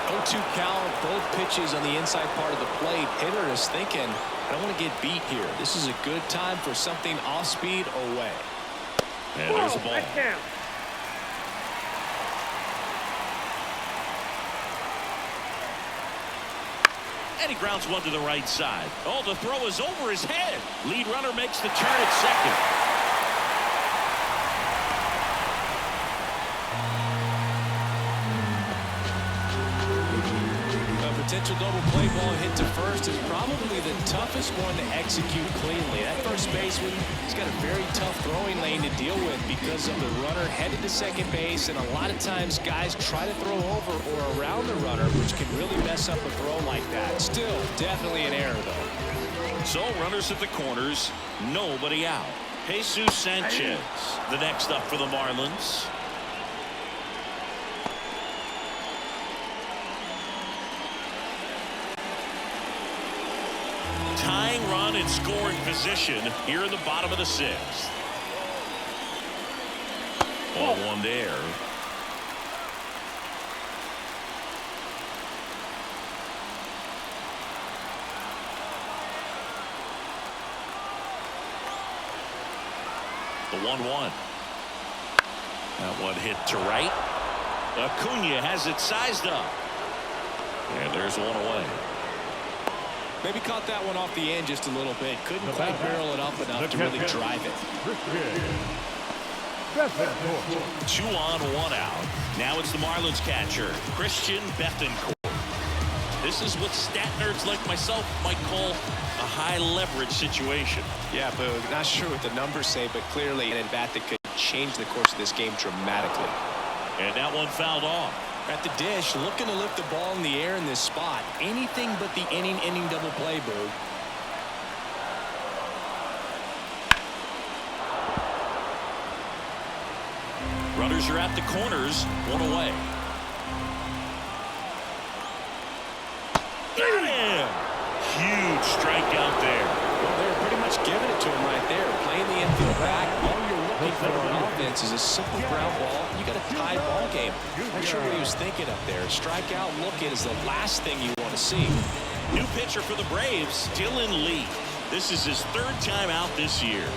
0-2 count, both pitches on the inside part of the plate. Hitter is thinking, I don't want to get beat here. This is a good time for something off speed away. And there's a ball. And he grounds one to the right side. Oh, the throw is over his head. Lead runner makes the turn at second. Potential double play ball hit to first is probably the toughest one to execute cleanly. That first baseman, he's got a very tough throwing lane to deal with because of the runner headed to second base, and a lot of times guys try to throw over or around the runner, which can really mess up a throw like that. Still, definitely an error, though. So runners at the corners, nobody out. Jesus Sanchez, the next up for the Marlins. Tying run in scoring position here in the bottom of the sixth. Ball one there. The 1-1. That one hit to right. Acuna has it sized up. And there's one away. Maybe caught that one off the end just a little bit. Couldn't quite barrel it up enough to really drive it. 2 on, 1 out. Now it's the Marlins catcher, Christian Bethancourt. This is what stat nerds like myself might call a high leverage situation. Yeah, Boog. Not sure what the numbers say, but clearly an at-bat that could change the course of this game dramatically. And that one fouled off. At the dish, looking to lift the ball in the air in this spot. Anything but the inning double play, Boog. Runners are at the corners, 1 away. Yeah! Huge strikeout there. Well, they're pretty much giving it to him right there. Playing the infield back. All you're looking for on offense is a simple ground ball. You got a tied ball game. Not sure what he was thinking up there. Strikeout looking is the last thing you want to see. New pitcher for the Braves, Dylan Lee. This is his 3rd time out this year.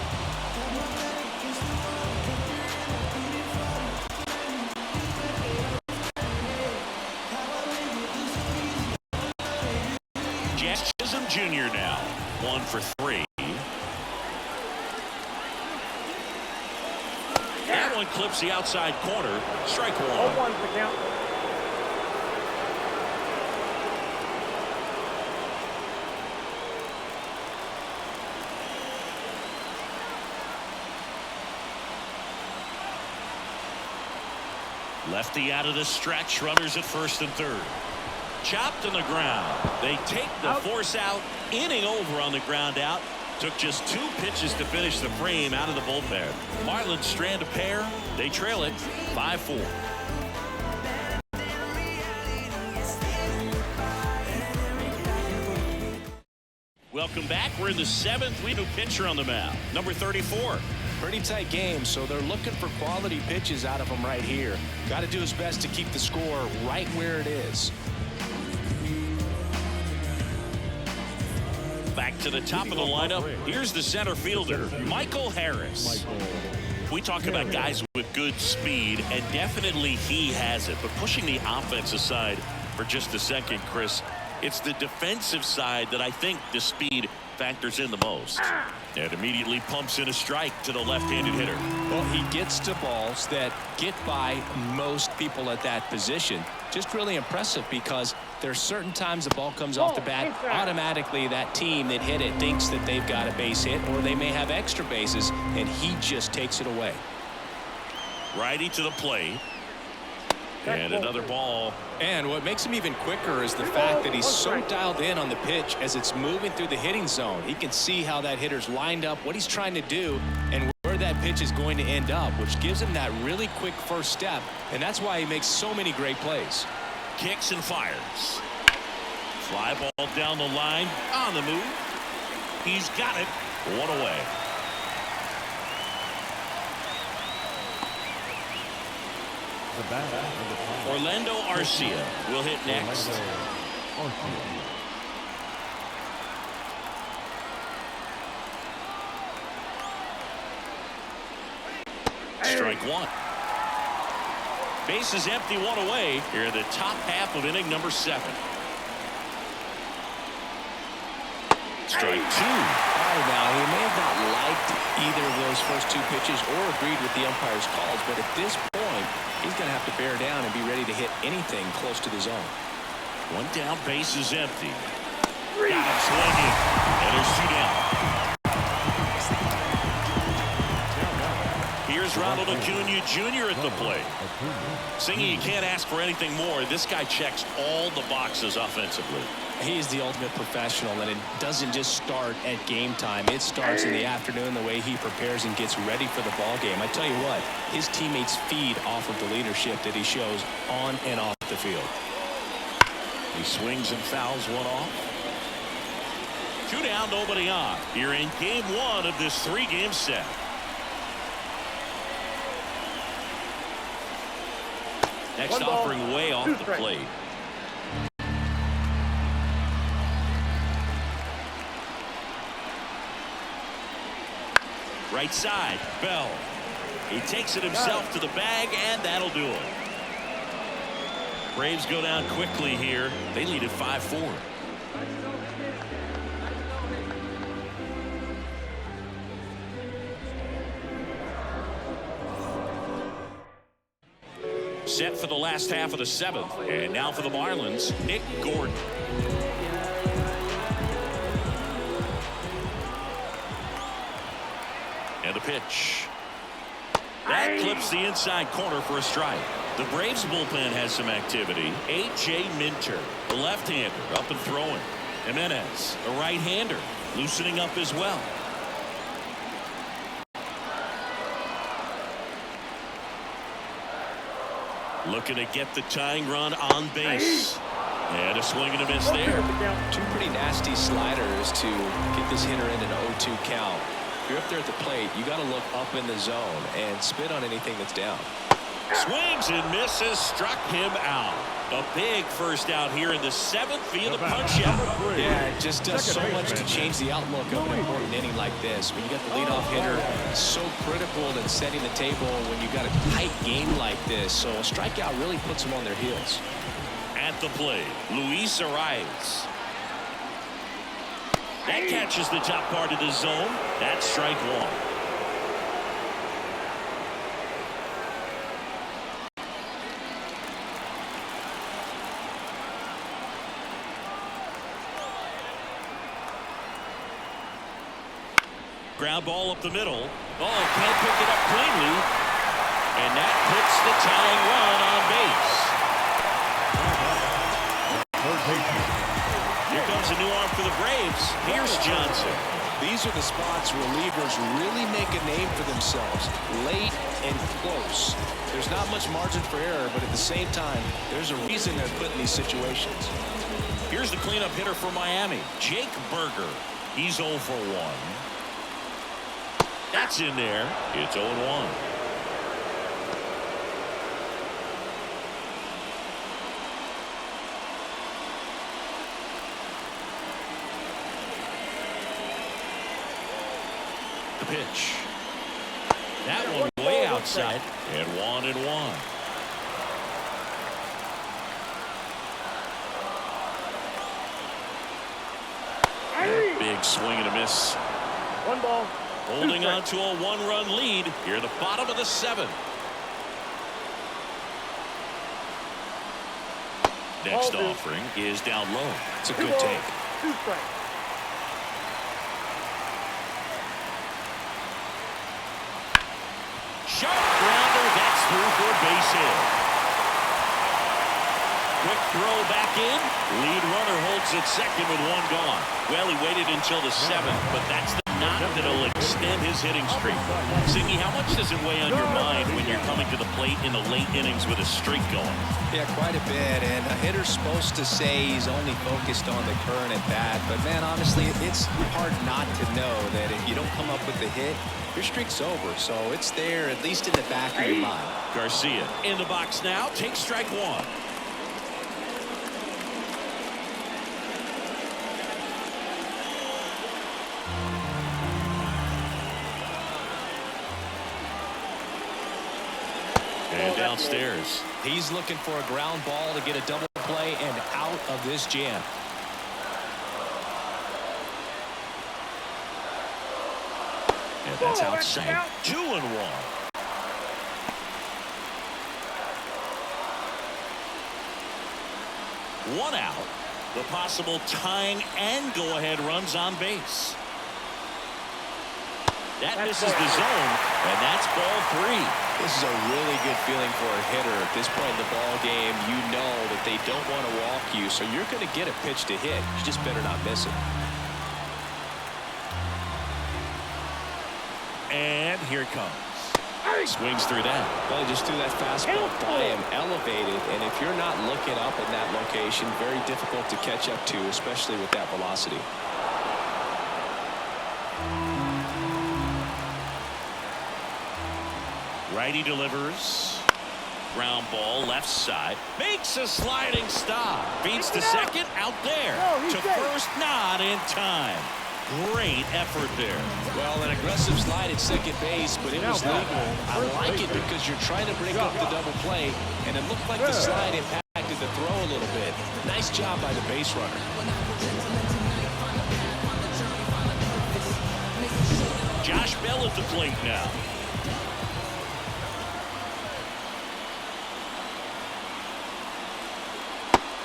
Jazz Chisholm Jr. now, 1 for 3. That one clips the outside corner. Strike 1. 0-1's the count. Lefty out of the stretch. Runners at first and third. Chopped on the ground. They take the force out. Inning over on the ground out. Took just 2 pitches to finish the frame out of the bullpen. Marlins strand a pair. They trail it 5-4. Welcome back. We're in the 7th. We have a pitcher on the mound, number 34. Pretty tight game, so they're looking for quality pitches out of him right here. Got to do his best to keep the score right where it is. Back to the top of the lineup. Here's the center fielder, Michael Harris. We talk about guys with good speed, and definitely he has it. But pushing the offense aside for just a second, Chris, it's the defensive side that I think the speed factors in the most. And immediately pumps in a strike to the left-handed hitter. Well, he gets to balls that get by most people at that position. Just really impressive because there's certain times the ball comes off the bat, automatically that team that hit it thinks that they've got a base hit, or they may have extra bases, and he just takes it away. Righty to the plate. And another ball. And what makes him even quicker is the fact that he's so dialed in on the pitch as it's moving through the hitting zone. He can see how that hitter's lined up, what he's trying to do, and where that pitch is going to end up, which gives him that really quick first step, and that's why he makes so many great plays. Kicks and fires. Fly ball down the line, on the move. He's got it. 1 away. the bat. Orlando Arcia will hit next. Strike one. Base is empty, one away here in the top half of inning number 7. Strike two. All right, now he may have not liked either of those first 2 pitches or agreed with the umpire's calls, but at this point he's going to have to bear down and be ready to hit anything close to the zone. One down, base is empty. Got him swinging, and there's 2 down. Here's Ronald Acuna Jr. at the plate. Singy, you can't ask for anything more. This guy checks all the boxes offensively. He is the ultimate professional, and it doesn't just start at game time. It starts in the afternoon, the way he prepares and gets ready for the ball game. I tell you what, his teammates feed off of the leadership that he shows on and off the field. He swings and fouls one off. 2 down, nobody on. You're in game 1 of this 3-game set. Next offering way off the plate. Right side, Bell. He takes it himself to the bag, and that'll do it. Braves go down quickly here. They lead at 5-4. Set for the last half of the 7th. And now for the Marlins, Nick Gordon. And the pitch. That clips the inside corner for a strike. The Braves bullpen has some activity. A.J. Minter, the left-hander, up and throwing. Jimenez, a right-hander, loosening up as well. Looking to get the tying run on base. And a swing and a miss there. 2 pretty nasty sliders to get this hitter in an 0-2 count. If you're up there at the plate, you got to look up in the zone and spit on anything that's down. Swings and misses, struck him out. A big first out here in the 7th via the punch out. Yeah, it just does so much to change the outlook of an important inning like this. When you got the leadoff hitter, so critical in setting the table when you got a tight game like this. So a strikeout really puts them on their heels. At the plate, Luis Arias. That catches the top part of the zone. That's strike one. Ground ball up the middle. Oh, can't pick it up cleanly. And that puts the tying run on base. Here comes a new arm for the Braves. Here's Johnson. These are the spots relievers really make a name for themselves. Late and close. There's not much margin for error, but at the same time, there's a reason they're put in these situations. Here's the cleanup hitter for Miami, Jake Berger. He's 0 for 1. That's in there. It's 0-1. The pitch. That one way outside. And 1-1. Big swing and a miss. 1 ball. Holding on to a 1-run lead here at the bottom of the 7th. Next offering is down low. It's a good take. 2 strikes. Sharp grounder. That's through for a base hit. Quick throw back in. Lead runner holds at second with 1 gone. Well, he waited until the 7th, but that's the knock that'll extend his hitting streak. Ziggy, how much does it weigh on your mind when you're coming to the plate in the late innings with a streak going? Yeah, quite a bit. And a hitter's supposed to say he's only focused on the current at bat. But, man, honestly, it's hard not to know that if you don't come up with the hit, your streak's over. So it's there, at least in the back of your mind. Garcia in the box now. Takes strike one. And downstairs. He's looking for a ground ball to get a double play and out of this jam. And that's outside. 2-1. One out. The possible tying and go-ahead runs on base. That misses the zone, and that's ball 3. This is a really good feeling for a hitter at this point in the ball game. You know that they don't want to walk you, so you're going to get a pitch to hit. You just better not miss it. And here it comes. Swings through that. Well, he just threw that fastball by him, elevated, and if you're not looking up in that location, very difficult to catch up to, especially with that velocity. Righty delivers. Ground ball left side. Makes a sliding stop. Beats the second. Out there. To first, not in time. Great effort there. Well, an aggressive slide at second base, but it was legal. I like it because you're trying to break up the double play, and it looked like the slide impacted the throw a little bit. Nice job by the base runner. Josh Bell at the plate now.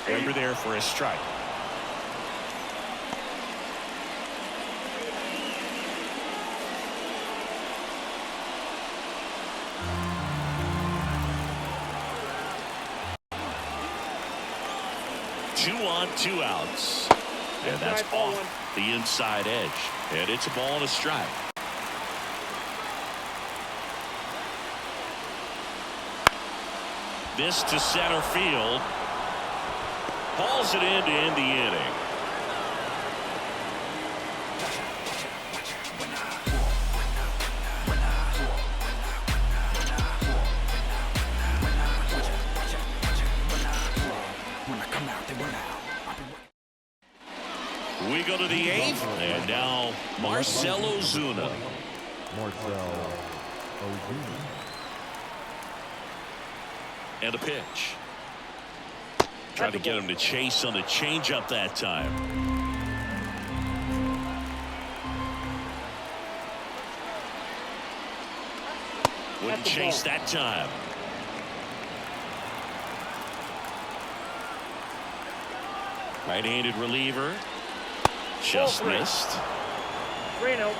Over there for a strike. Two on, 2 outs. And that's off the inside edge. And it's a ball and a strike. This to center field. Hauls it in to end the inning. We go to the 8th, and now Marcell Ozuna. And a pitch. Tried to get him to chase on the changeup that time. Wouldn't chase that time. Right-handed reliever. Just missed. 3-0.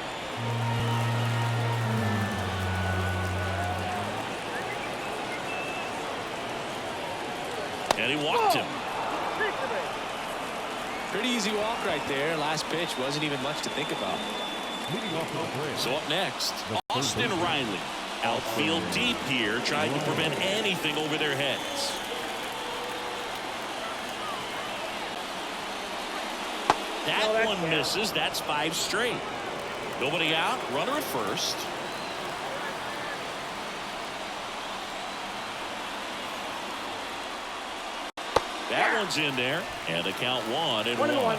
And he walked him. Pretty easy walk right there. Last pitch wasn't even much to think about. So up next, Austin Riley. Outfield deep here, trying to prevent anything over their heads. That one misses. That's 5 straight. Nobody out. Runner at first. That one's in there. And the count 1-1. 1-1.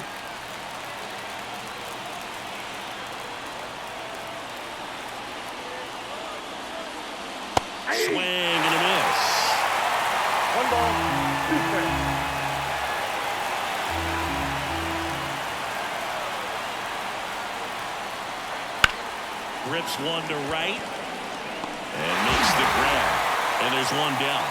Swing and a miss. 1 ball, 2 strikes. Rips one to right. And makes the grab. And there's one down.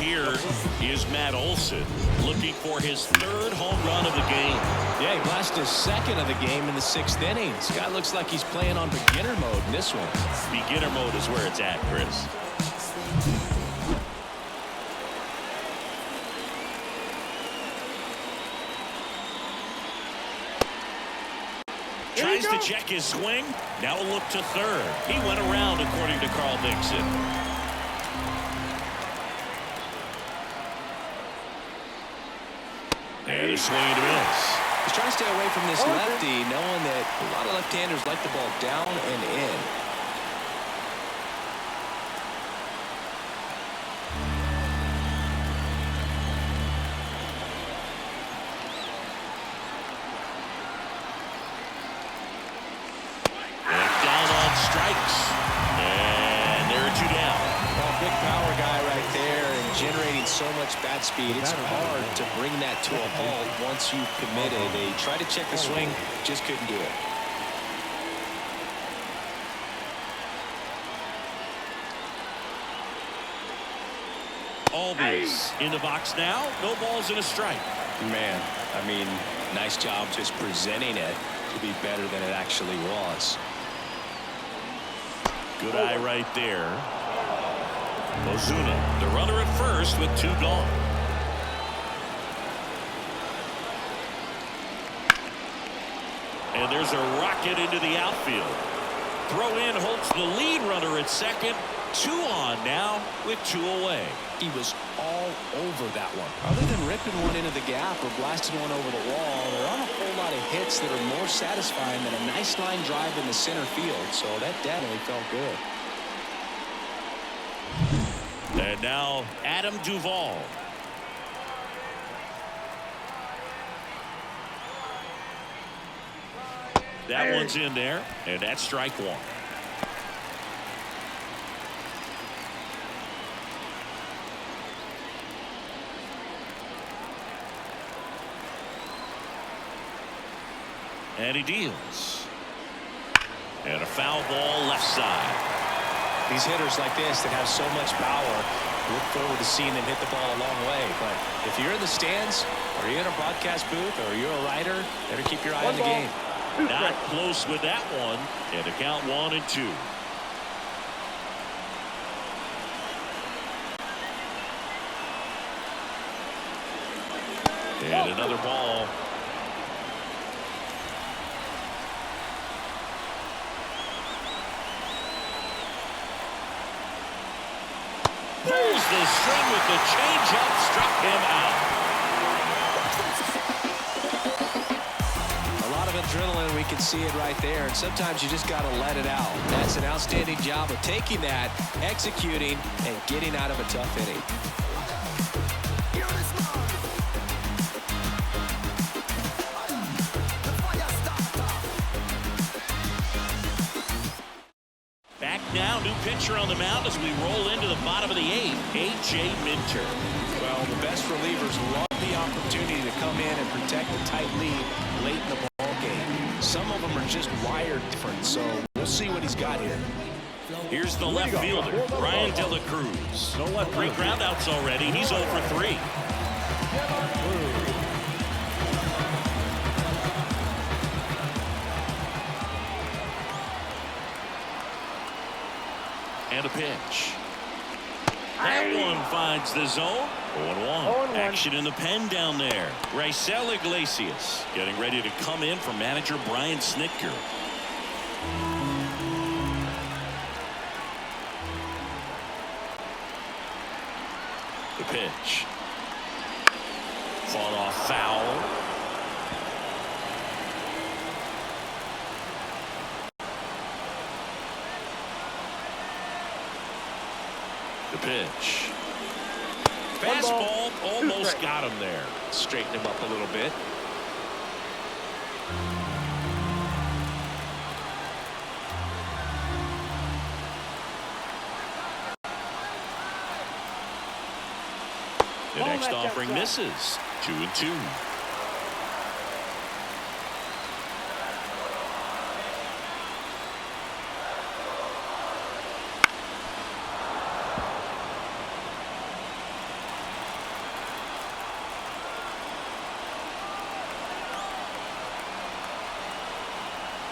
here is Matt Olson looking for his 3rd home run of the game. Yeah, he blasted his 2nd of the game in the 6th inning. This guy looks like he's playing on beginner mode in this one. Beginner mode is where it's at, Chris. Tries to check his swing. Now a look to 3rd. He went around, according to Carl Dixon. And a swing and a miss. He's trying to stay away from this lefty, knowing that a lot of left-handers like the ball down and in. And down on strikes. And there are 2 down. Well, big power guy right there and generating so much bat speed. It's hard to bring that to a halt once you've committed. They tried to check the swing, just couldn't do it. Albies in the box now. No balls and a strike. Man, I mean, nice job just presenting it to be better than it actually was. Good eye right there. Ozuna, the runner at first with 2 gone. And there's a rocket into the outfield. Throw in Holt's the lead runner at 2nd. 2 on now with 2 away. He was all over that one. Other than ripping one into the gap or blasting one over the wall, there aren't a whole lot of hits that are more satisfying than a nice line drive in the center field. So that definitely felt good. And now Adam Duvall. That one's in there, and that's strike 1. And he deals. And a foul ball left side. These hitters like this that have so much power, look forward to seeing them hit the ball a long way. But if you're in the stands, or you're in a broadcast booth, or you're a writer, better keep your eye on the game. Not close with that one. And the count 1 and 2. And another ball. Pulls the string with the changeup, struck him out. A lot of adrenaline, we can see it right there, and sometimes you just got to let it out. That's an outstanding job of taking that, executing, and getting out of a tough inning. Back now, new pitcher on the mound as we roll into the bottom of the 8th, A.J. Minter. Well, the best relievers love the opportunity to come in and protect a tight lead late in the ball game. Some of them are just wired different, so we'll see what he's got here. Here's the left fielder, Brian De La Cruz. 3 groundouts already. He's 0 for 3. And a pitch. That one finds the zone. 0-1. Action in the pen down there. Raisel Iglesias getting ready to come in for manager Brian Snitker. The pitch. Fought off foul. The pitch. Fastball almost got him there. Straighten him up a little bit. The next offering misses. 2-2.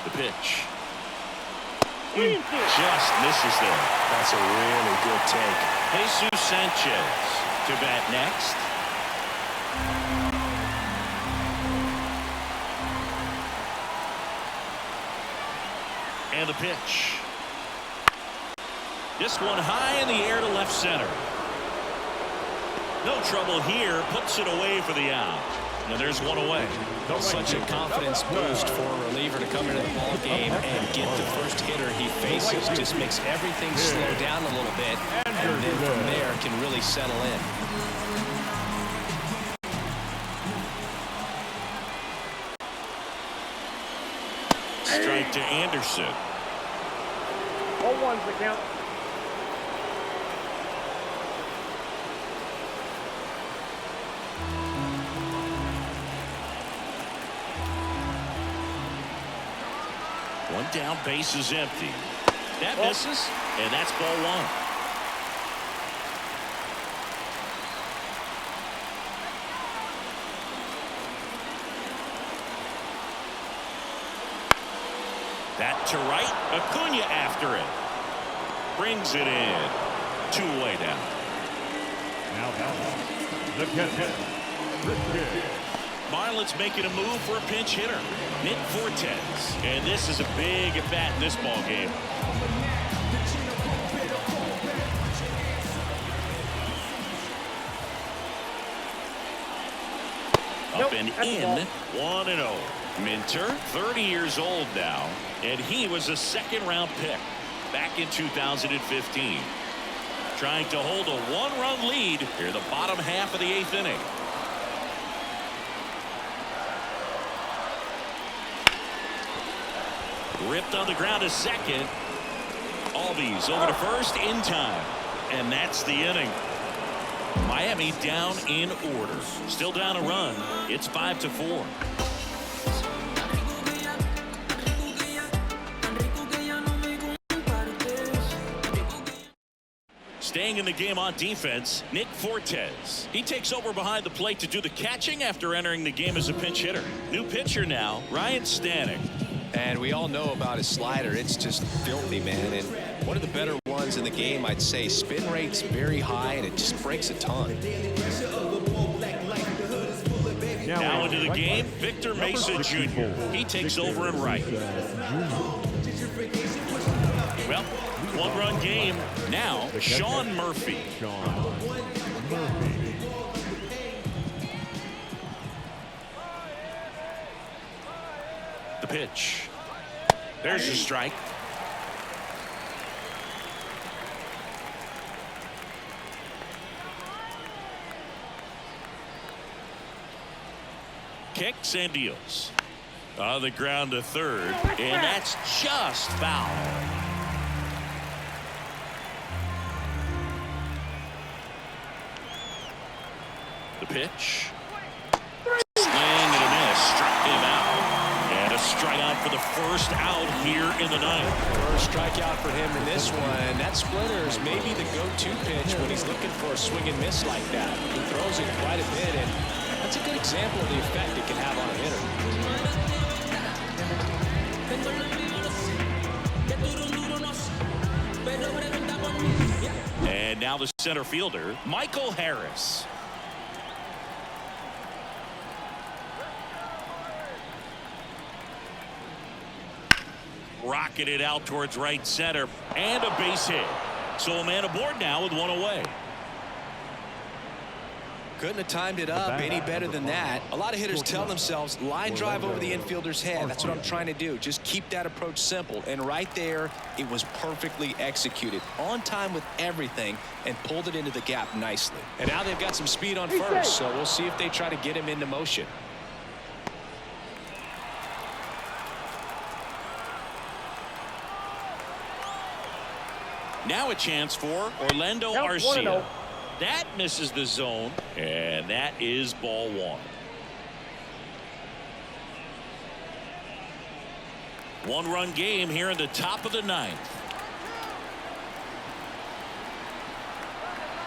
The pitch. Just misses there. That's a really good take. Jesus Sanchez to bat next. And the pitch. This one high in the air to left center. No trouble here. Puts it away for the out. And there's one away. Such a confidence boost for a reliever to come into the ball game and get the first hitter he faces. Just makes everything slow down a little bit, and then from there can really settle in. Strike to Anderson. 0-1's the count. One down, base is empty. That misses, and that's ball one. That to right, Acuna after it. Brings it in. 2-away down. Now the catcher. Marlins making a move for a pinch hitter, Nick Fortes, and this is a big at bat in this ball game. Up and in, 1-0. Minter, 30 years old now, and he was a second-round pick back in 2015. Trying to hold a one-run lead here in the bottom half of the 8th inning. Ripped on the ground to second. Albies over to first in time. And that's the inning. Miami down in order. Still down a run. It's 5-4. Staying in the game on defense, Nick Fortes. He takes over behind the plate to do the catching after entering the game as a pinch hitter. New pitcher now, Ryan Stanek. And we all know about his slider. It's just filthy, man. And one of the better ones in the game, I'd say. Spin rate's very high, and it just breaks a ton. Now into the game, Victor Mesa Jr. He takes over in right. Well, one-run game. Now, Sean Murphy. The pitch. There's a strike. Kicks and deals. On the ground to third, and that's just foul. The pitch. Swing and a miss. Struck him out. And a strikeout for the first out here in the ninth. First strikeout for him in this one. That splitter is maybe the go-to pitch when he's looking for a swing and miss like that. He throws it quite a bit, and that's a good example of the effect it can have on a hitter. And now the center fielder, Michael Harris. Rocketed out towards right center, and a base hit. So a man aboard now with one away. Couldn't have timed it up any better than that. A lot of hitters tell themselves, line drive over the infielder's head. That's what I'm trying to do. Just keep that approach simple. And right there, it was perfectly executed. On time with everything, and pulled it into the gap nicely. And now they've got some speed on first, so we'll see if they try to get him into motion. Now a chance for Orlando Arcia. That misses the zone, and that is ball one. One-run game here in the top of the ninth.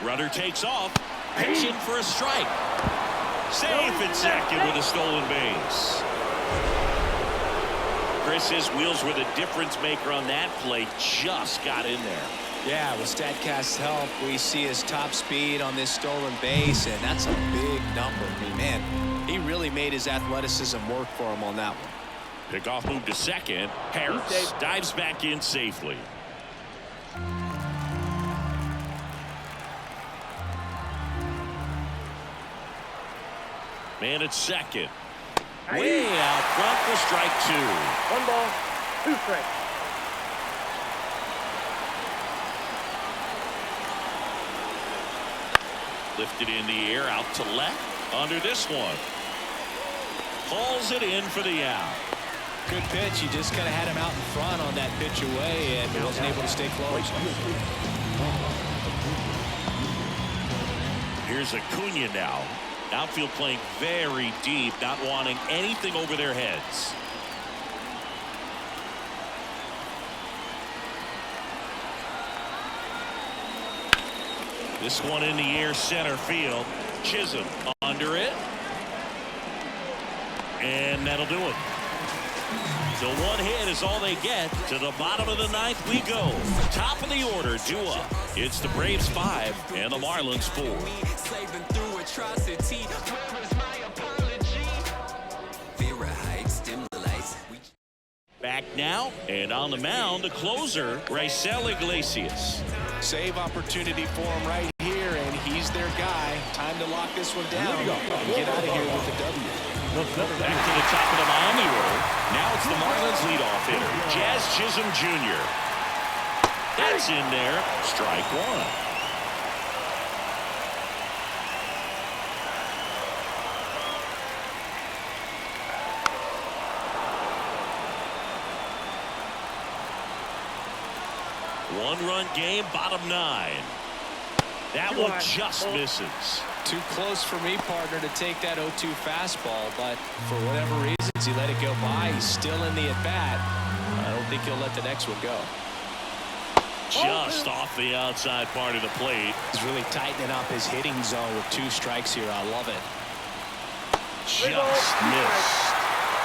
Runner takes off, pitching for a strike. Safe at second with a stolen base. Chris, his wheels were the difference maker on that play. Just got in there. Yeah, with StatCast's help, we see his top speed on this stolen base, and that's a big number. I mean, man, he really made his athleticism work for him on that one. Pickoff move to second. Harris dives back in safely. Man at second. Way out front for strike 2. 1 ball, 2 strikes. Lifted in the air out to left. Under this one. Hauls it in for the out. Good pitch. He just kind of had him out in front on that pitch away and wasn't able to stay close. Here's Acuna now. Outfield playing very deep, not wanting anything over their heads. This one in the air, center field. Chisholm under it. And that'll do it. So 1 hit is all they get. To the bottom of the 9th we go. Top of the order, due up. It's the Braves 5 and the Marlins 4. Back now, and on the mound, the closer, Raisel Iglesias. Save opportunity for him right here, and he's their guy. Time to lock this one down and get out of here with the W. Back to the top of the Miami order. Now it's the Marlins leadoff hitter, Jazz Chisholm Jr. That's in there. Strike 1. One-run game, bottom 9. That one just misses. Too close for me, partner, to take that 0-2 fastball, but for whatever reasons, he let it go by. He's still in the at-bat. I don't think he'll let the next one go. Just off the outside part of the plate. He's really tightening up his hitting zone with 2 strikes here. I love it. Just missed.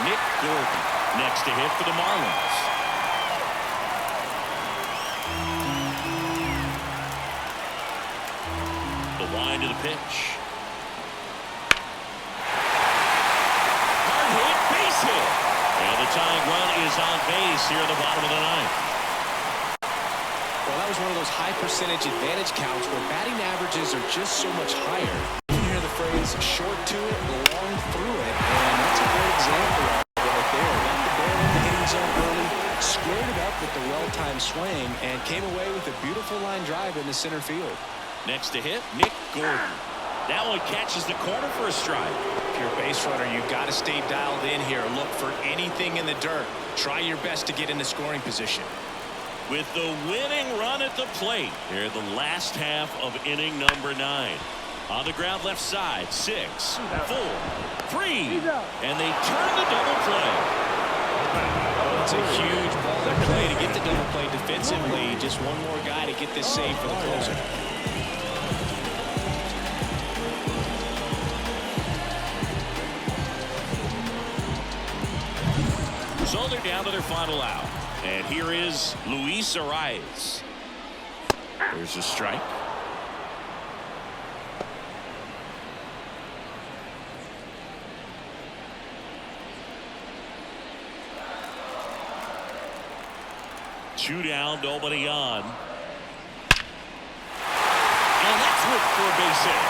Nick Gordon next to hit for the Marlins. Wind to the pitch. Hard hit, base hit. And the tying run is on base here at the bottom of the 9th. Well, that was one of those high percentage advantage counts where batting averages are just so much higher. You hear the phrase short to it, long through it, and that's a great example of it right there. Got the ball in the hitting zone early, squared it up with the well-timed swing, and came away with a beautiful line drive in the center field. Next to hit, Nick Gordon. That one catches the corner for a strike. If you're a base runner, you've got to stay dialed in here. Look for anything in the dirt. Try your best to get into scoring position. With the winning run at the plate, here the last half of inning number 9. On the ground left side, 6, 4, 3, and they turn the double play. It's a huge ball in play to get the double play defensively. Just one more guy to get this save for the closer. So they're down to their final out. And here is Luis Arias. There's a strike. Two down, nobody on. And that's whipped for a base hit.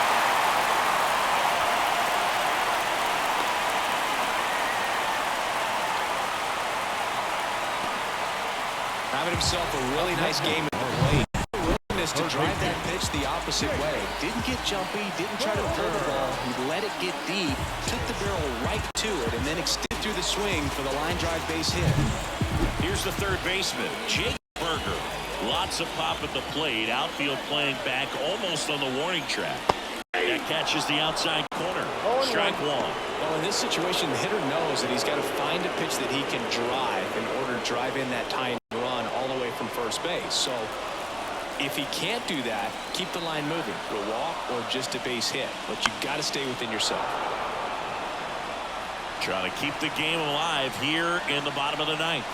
Having himself a really nice game at the plate. Willingness to drive that pitch the opposite way. Didn't get jumpy, didn't try to pull the ball. He let it get deep, took the barrel right to it, and then extended through the swing for the line drive base hit. Here's the third baseman, Jake Berger. Lots of pop at the plate. Outfield playing back almost on the warning track. That catches the outside corner. Strike 1. Well, in this situation, the hitter knows that he's got to find a pitch that he can drive in order to drive in that tying run all the way from first base. So if he can't do that, keep the line moving. A walk or just a base hit. But you've got to stay within yourself. Trying to keep the game alive here in the bottom of the ninth.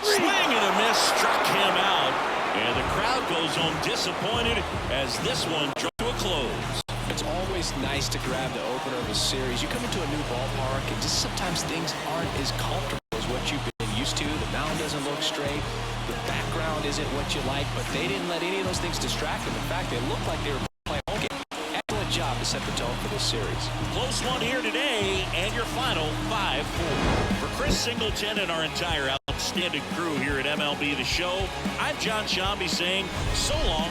Swing and a miss, struck him out. And the crowd goes home disappointed as this one draws to a close. It's always nice to grab the opener of a series. You come into a new ballpark and just sometimes things aren't as comfortable as what you've been used to. The mound doesn't look straight. The background isn't what you like, but they didn't let any of those things distract them. In fact, they looked like they were playing home game. Excellent job to set the tone for this series. Close one here today, and your final 5-4. For Chris Singleton and our entire outstanding crew here at MLB The Show, I'm John Shambi saying so long